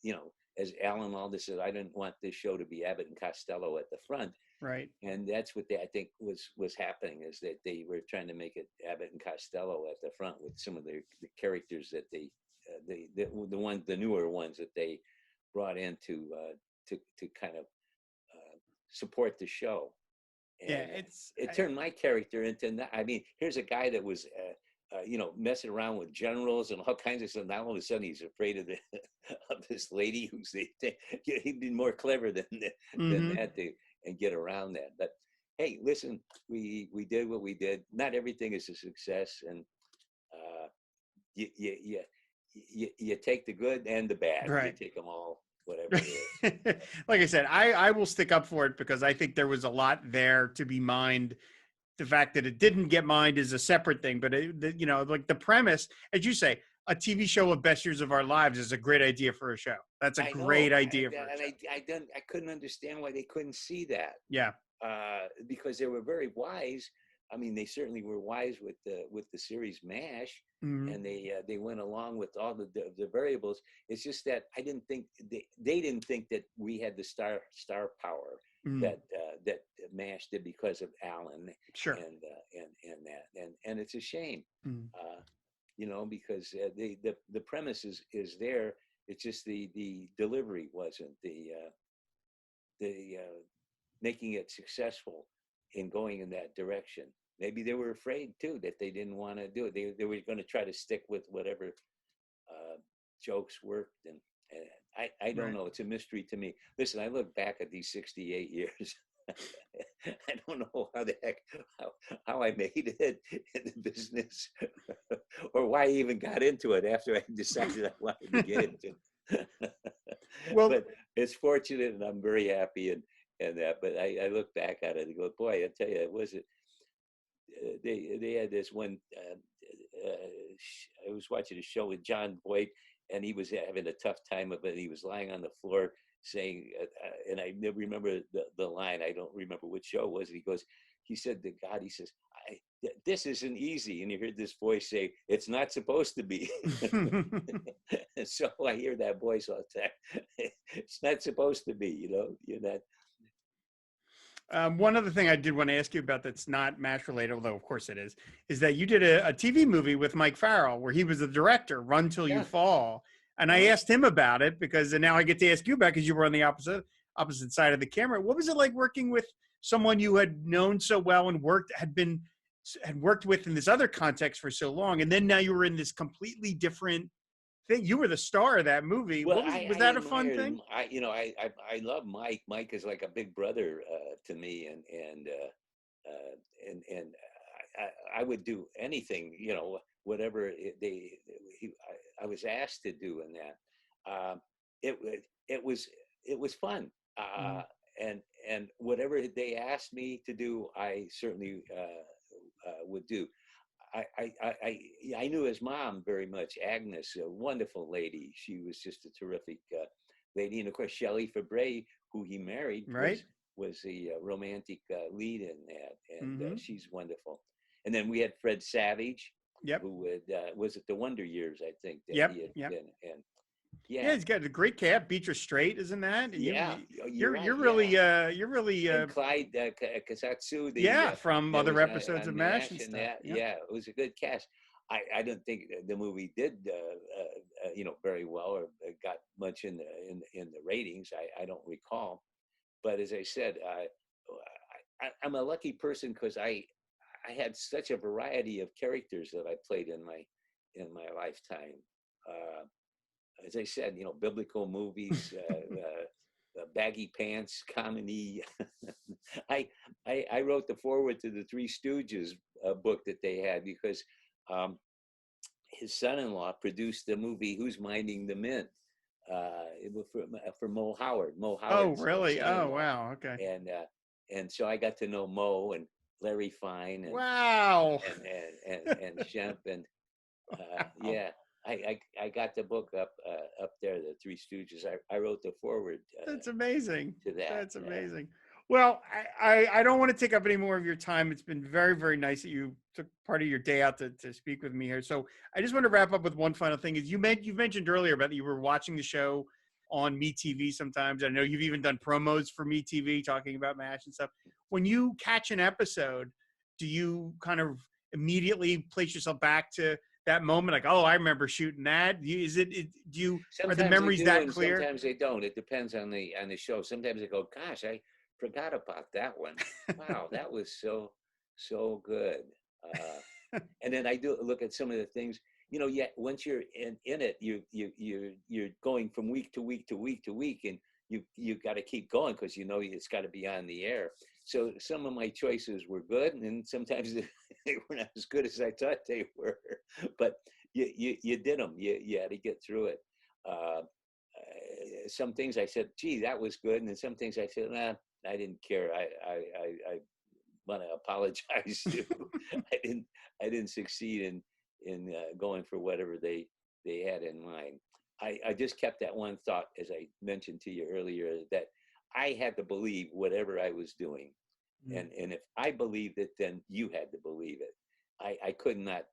Speaker 4: you know, as Alan Alda said, I didn't want this show to be Abbott and Costello at the front. Right. And that's what I think was happening, is that they were trying to make it Abbott and Costello at the front with some of the characters that the newer ones that they brought in to kind of support the show. And it turned my character into, I mean, here's a guy that was you know, messing around with generals and all kinds of stuff. Now all of a sudden he's afraid of this lady who's he'd be more clever than that and get around that. But hey, listen, we did what we did. Not everything is a success, and you take the good and the bad. Right. You take them all, whatever it is.
Speaker 1: Like I said, I will stick up for it, because I think there was a lot there to be mined. The fact that it didn't get mined is a separate thing, but you know, like the premise, as you say, a TV show of Best Years of Our Lives is a great idea for a show. That's a great idea for a show.
Speaker 4: I couldn't understand why they couldn't see that.
Speaker 1: Yeah.
Speaker 4: Because they were very wise. I mean, they certainly were wise with the series MASH, and they went along with all the variables. It's just that I didn't think they didn't think that we had the star power that MASH did because of Alan.
Speaker 1: Sure.
Speaker 4: And it's a shame, because the premise is there. It's just the delivery wasn't the making it successful in going in that direction. Maybe they were afraid too that they didn't want to do it. They were going to try to stick with whatever jokes worked, and I don't know. It's a mystery to me. Listen, I look back at these 68 years. I don't know how I made it in the business, or why I even got into it after I decided I wanted to get into it. Well, but it's fortunate, and I'm very happy, and that. But I look back at it and go, boy, I tell you, it wasn't. They had this one. I was watching a show with John Boyd, and he was having a tough time of it. He was lying on the floor saying, and I never remember the line. I don't remember which show it was. He said to God, he says, this isn't easy. And you heard this voice say, it's not supposed to be. And so I hear that voice all the time. It's not supposed to be, you're not.
Speaker 1: One other thing I did want to ask you about that's not MASH related, although of course it is that you did a TV movie with Mike Farrell where he was the director, Run Till You Fall. And I asked him about it because now I get to ask you about, because you were on the opposite side of the camera. What was it like working with someone you had known so well and had worked with in this other context for so long, and then now you were in this completely different thing? You were the star of that movie.
Speaker 4: Well,
Speaker 1: was that a fun thing?
Speaker 4: I love Mike. Mike is like a big brother to me, and I would do anything, whatever I was asked to do in that. It was fun, and whatever they asked me to do, I certainly would do. I knew his mom very much, Agnes, a wonderful lady. She was just a terrific lady, and of course Shelley Fabre, who he married, was the romantic lead in that, and she's wonderful. And then we had Fred Savage, who was at the Wonder Years, I think. That he had been, and
Speaker 1: he's got a great cat. Beatrice Straight, isn't that? You're really
Speaker 4: and Clyde Kasatsu,
Speaker 1: from other episodes of MASH and
Speaker 4: stuff.
Speaker 1: stuff.
Speaker 4: It was a good cast. I don't think the movie did very well or got much in the ratings. I don't recall, but as I said, I'm a lucky person because I had such a variety of characters that I played in my lifetime. As I said, biblical movies, baggy pants, comedy. I wrote the foreword to the Three Stooges book that they had because his son-in-law produced the movie Who's Minding the Mint for Mo Howard.
Speaker 1: Oh, really? Oh, wow. Okay.
Speaker 4: And so I got to know Mo and Larry Fine and and Shemp and wow. I got the book up there, the Three Stooges. I wrote the foreword.
Speaker 1: That's amazing.
Speaker 4: To that.
Speaker 1: That's amazing. Well, I don't want to take up any more of your time. It's been very, very nice that you took part of your day out to speak with me here. So I just want to wrap up with one final thing. Is you mentioned earlier about that you were watching the show on MeTV sometimes. I know you've even done promos for MeTV talking about MASH and stuff. When you catch an episode, do you kind of immediately place yourself back to that moment, like, oh, I remember shooting that? Are the memories that clear?
Speaker 4: Sometimes they don't. It depends on the show. Sometimes I go, gosh, I forgot about that one. Wow, that was so good. And then I do look at some of the things. Once you're in it, you're going from week to week to week to week, and you got to keep going because it's got to be on the air. So some of my choices were good, and sometimes they were not as good as I thought they were. But you did them. You had to get through it. Some things I said, gee, that was good, and then some things I said, nah, I didn't care. I want to apologize to. I didn't succeed in going for whatever they they had in mind. I just kept that one thought, as I mentioned to you earlier, that I had to believe whatever I was doing. And if I believed it, then you had to believe it. I could not,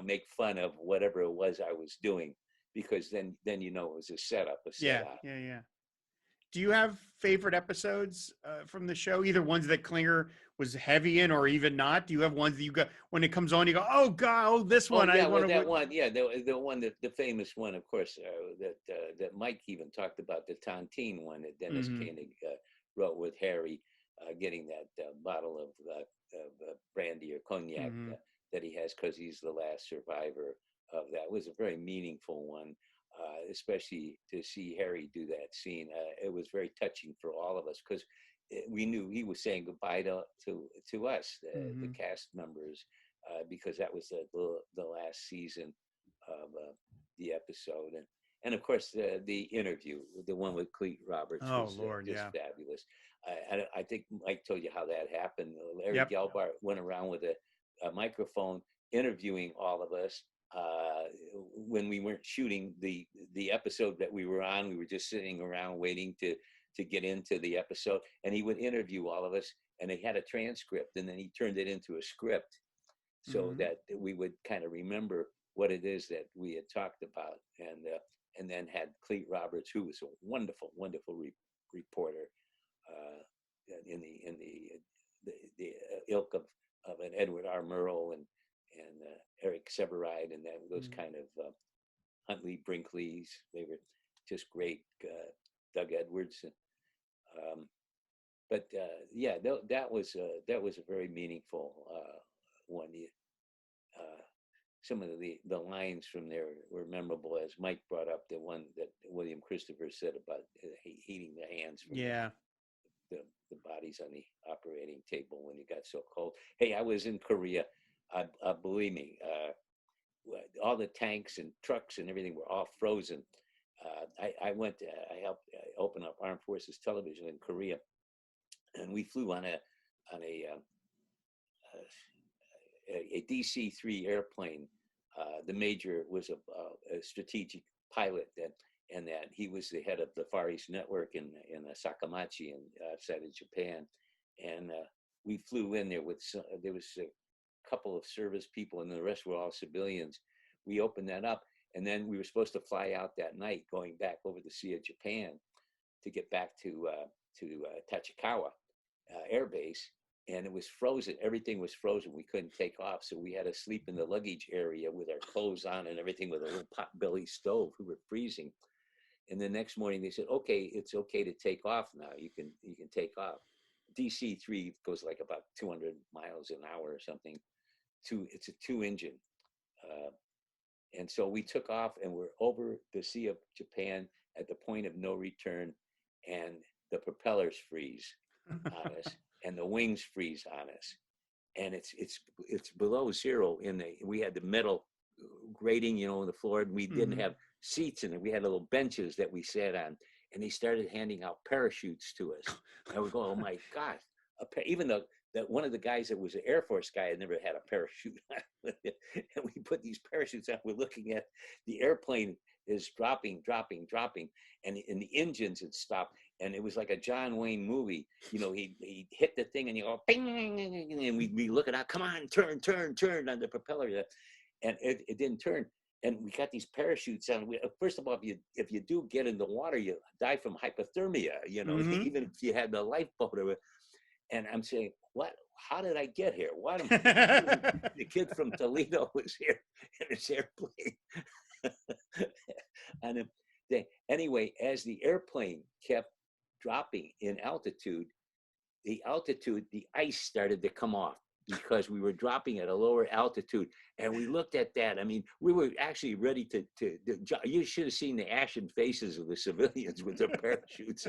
Speaker 4: make fun of whatever it was I was doing, because then it was a setup.
Speaker 1: Yeah. Do you have favorite episodes from the show? Either ones that Klinger was heavy in, or even not? Do you have ones that you got when it comes on, you go, "Oh God, this one I want to."
Speaker 4: That one, the one, the famous one, of course, that Mike even talked about, the Tontine one that Dennis Koenig wrote with Harry, getting that bottle of brandy or cognac that he has because he's the last survivor of that. It was a very meaningful one. Especially to see Harry do that scene. It was very touching for all of us, because we knew he was saying goodbye to us, the cast members, because that was the last season of the episode. And of course, the interview, the one with Cleet Roberts, was just fabulous. I think Mike told you how that happened. Larry Gelbart went around with a microphone interviewing all of us. When we weren't shooting the episode that we were on, we were just sitting around waiting to get into the episode, and he would interview all of us, and he had a transcript, and then he turned it into a script so that we would kind of remember what it is that we had talked about, and then had Cleet Roberts, who was a wonderful reporter, in the ilk of an Edward R. Murrow and Eric Seberide, and those kind of Huntley Brinkley's. They were just great. Doug Edwards, but that was a very meaningful one. Some of the lines from there were memorable, as Mike brought up the one that William Christopher said about heating the hands from the bodies on the operating table when it got so cold. Hey, I was in Korea. Believe me, all the tanks and trucks and everything were all frozen. I helped open up Armed Forces Television in Korea, and we flew on a DC-3 airplane. The major was a strategic pilot, and that he was the head of the Far East Network in Sakamachi outside of Japan, and we flew in there there was a couple of service people, and the rest were all civilians. We opened that up, and then we were supposed to fly out that night, going back over the Sea of Japan to get back to Tachikawa Air Base, and it was frozen. Everything was frozen. We couldn't take off, so we had to sleep in the luggage area with our clothes on and everything, with a little pot-belly stove. We were freezing. And the next morning they said, "Okay, it's okay to take off now. You can take off." DC-3 goes like about 200 miles an hour or something. It's a 2-engine. And so we took off, and we're over the Sea of Japan at the point of no return, and the propellers freeze on us, and the wings freeze on us, and it's below zero. We had the metal grating, in the floor, and we didn't have seats in it. We had little benches that we sat on, and they started handing out parachutes to us. And we go, "Oh my God!" Even though that one of the guys that was an Air Force guy had never had a parachute on. And we put these parachutes on. We're looking at the airplane is dropping, and the engines had stopped. And it was like a John Wayne movie. He hit the thing, and you go, bing, and we looking out, come on, turn on the propeller. And it didn't turn. And we got these parachutes on. First of all, if you do get in the water, you die from hypothermia, even if you had the lifeboat. And I'm saying, what? How did I get here? What am I doing? The kid from Toledo was here in his airplane. And anyway, as the airplane kept dropping in altitude, the ice started to come off, because we were dropping at a lower altitude. And we looked at that. I mean, we were actually ready to you should have seen the ashen faces of the civilians with their parachutes.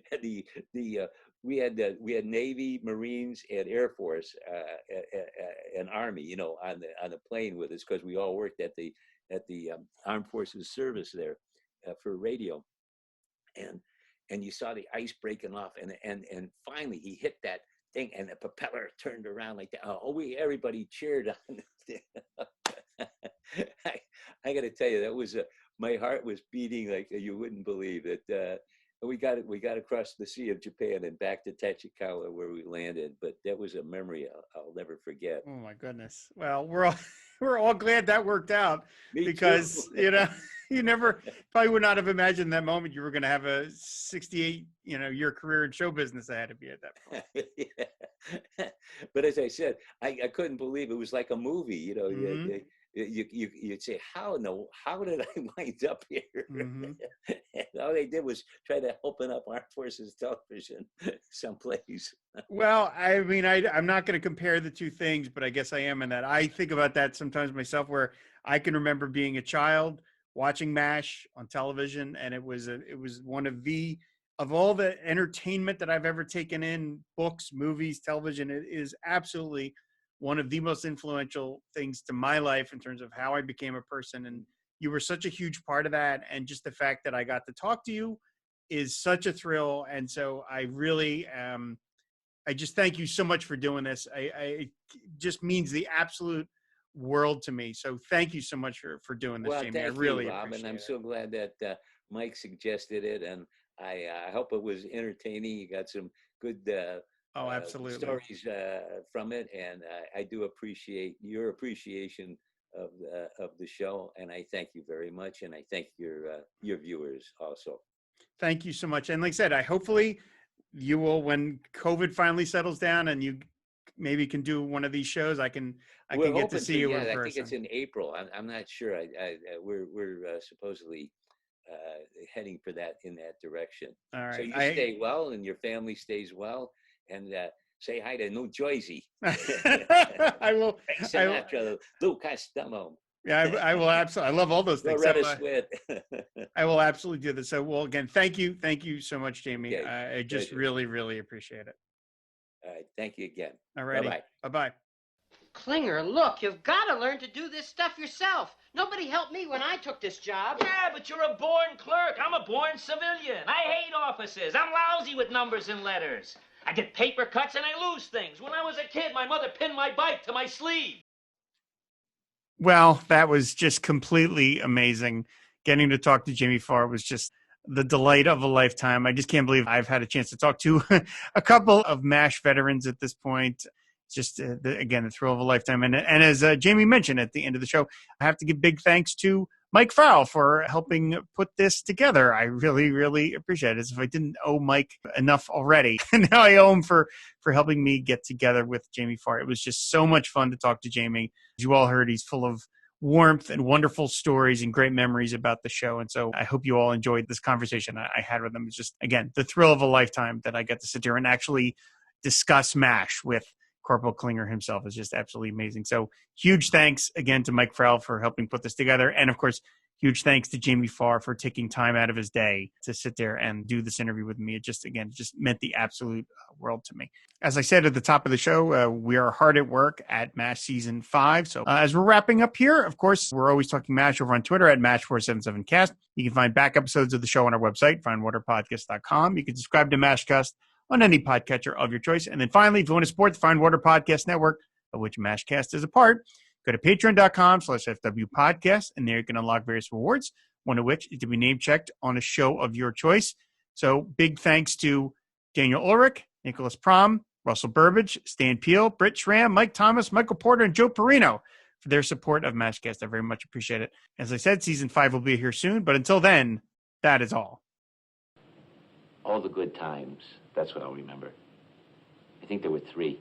Speaker 4: And we had Navy, Marines, and Air Force, and Army, on the plane with us, because we all worked at the Armed Forces service there for radio. And you saw the ice breaking off, and finally he hit that thing, and the propeller turned around like that. Everybody cheered on it. I got to tell you, that was my heart was beating like you wouldn't believe it. We got across the Sea of Japan and back to Tachikawa where we landed. But that was a memory I'll never forget.
Speaker 1: Oh my goodness. Well, we're all glad that worked out
Speaker 4: Me
Speaker 1: because,
Speaker 4: too.
Speaker 1: you never probably would not have imagined that moment you were going to have a 68, year career in show business ahead of you at that point.
Speaker 4: Yeah. But as I said, I couldn't believe it was like a movie.
Speaker 1: Mm-hmm.
Speaker 4: You'd say, how did I wind up here?
Speaker 1: Mm-hmm.
Speaker 4: And all they did was try to open up Armed Forces Television someplace.
Speaker 1: Well, I mean, I'm not going to compare the two things, but I guess I am in that. I think about that sometimes myself, where I can remember being a child watching MASH on television, and it was one of all the entertainment that I've ever taken in, books, movies, television. It is absolutely one of the most influential things to my life in terms of how I became a person. And you were such a huge part of that, and just the fact that I got to talk to you is such a thrill. And so I really I just thank you so much for doing this. It just means the absolute world to me. So thank you so much for doing this,
Speaker 4: Well,
Speaker 1: Jamie. I
Speaker 4: thank
Speaker 1: really
Speaker 4: you, Rob,
Speaker 1: appreciate
Speaker 4: and I'm
Speaker 1: it.
Speaker 4: so glad that Mike suggested it, and I hope it was entertaining. You got some good
Speaker 1: Oh, absolutely.
Speaker 4: stories from it, and I do appreciate your appreciation of the show, and I thank you very much, and I thank your viewers also.
Speaker 1: Thank you so much. And like I said, hopefully you will, when COVID finally settles down and you maybe can do one of these shows, I can get to see you in
Speaker 4: I
Speaker 1: person.
Speaker 4: think it's in April. I'm not sure. We're supposedly heading for that in that direction.
Speaker 1: All right.
Speaker 4: So you stay well, and your family stays well, and say hi to New Jersey.
Speaker 1: I will.
Speaker 4: Sinatra, Lou Costello.
Speaker 1: Yeah, I will absolutely. I love all those things.
Speaker 4: Loretta
Speaker 1: So,
Speaker 4: Swit.
Speaker 1: I will absolutely do this. So, well, again, thank you so much, Jamie.
Speaker 4: Okay,
Speaker 1: I just
Speaker 4: pleasure.
Speaker 1: really, really appreciate it.
Speaker 4: All right, thank you again.
Speaker 1: All righty.
Speaker 4: Bye-bye.
Speaker 1: Bye-bye.
Speaker 5: Klinger, look, you've got to learn to do this stuff yourself. Nobody helped me when I took this job.
Speaker 3: Yeah, but you're a born clerk. I'm a born civilian. I hate offices. I'm lousy with numbers and letters. I get paper cuts and I lose things. When I was a kid, my mother pinned my bike to my sleeve.
Speaker 1: Well, that was just completely amazing. Getting to talk to Jamie Farr was just the delight of a lifetime. I just can't believe I've had a chance to talk to a couple of MASH veterans at this point. Just, again, the thrill of a lifetime. And as Jamie mentioned at the end of the show, I have to give big thanks to Mike Farr for helping put this together. I really, really appreciate it. As if I didn't owe Mike enough already. Now I owe him for helping me get together with Jamie Farr. It was just so much fun to talk to Jamie. As you all heard, he's full of warmth and wonderful stories and great memories about the show. And so I hope you all enjoyed this conversation I had with him. It's just, again, the thrill of a lifetime that I get to sit here and actually discuss MASH with Corporal Klinger himself. Is just absolutely amazing. So huge thanks again to Mike Farr for helping put this together. And of course, huge thanks to Jamie Farr for taking time out of his day to sit there and do this interview with me. It just meant the absolute world to me. As I said at the top of the show, we are hard at work at MASH Season 5. So as we're wrapping up here, of course, we're always talking MASH over on Twitter at MASH477cast. You can find back episodes of the show on our website, findwaterpodcast.com. You can subscribe to MASHcast on any podcatcher of your choice. And then finally, if you want to support the Find Water Podcast Network, of which MASHcast is a part, go to patreon.com/FW Podcast, and there you can unlock various rewards, one of which is to be name-checked on a show of your choice. So big thanks to Daniel Ulrich, Nicholas Prom, Russell Burbage, Stan Peel, Britt Schramm, Mike Thomas, Michael Porter, and Joe Perino for their support of MASHcast. I very much appreciate it. As I said, Season 5 will be here soon, but until then, that is all.
Speaker 6: All the good times. That's what I'll remember. I think there were 3.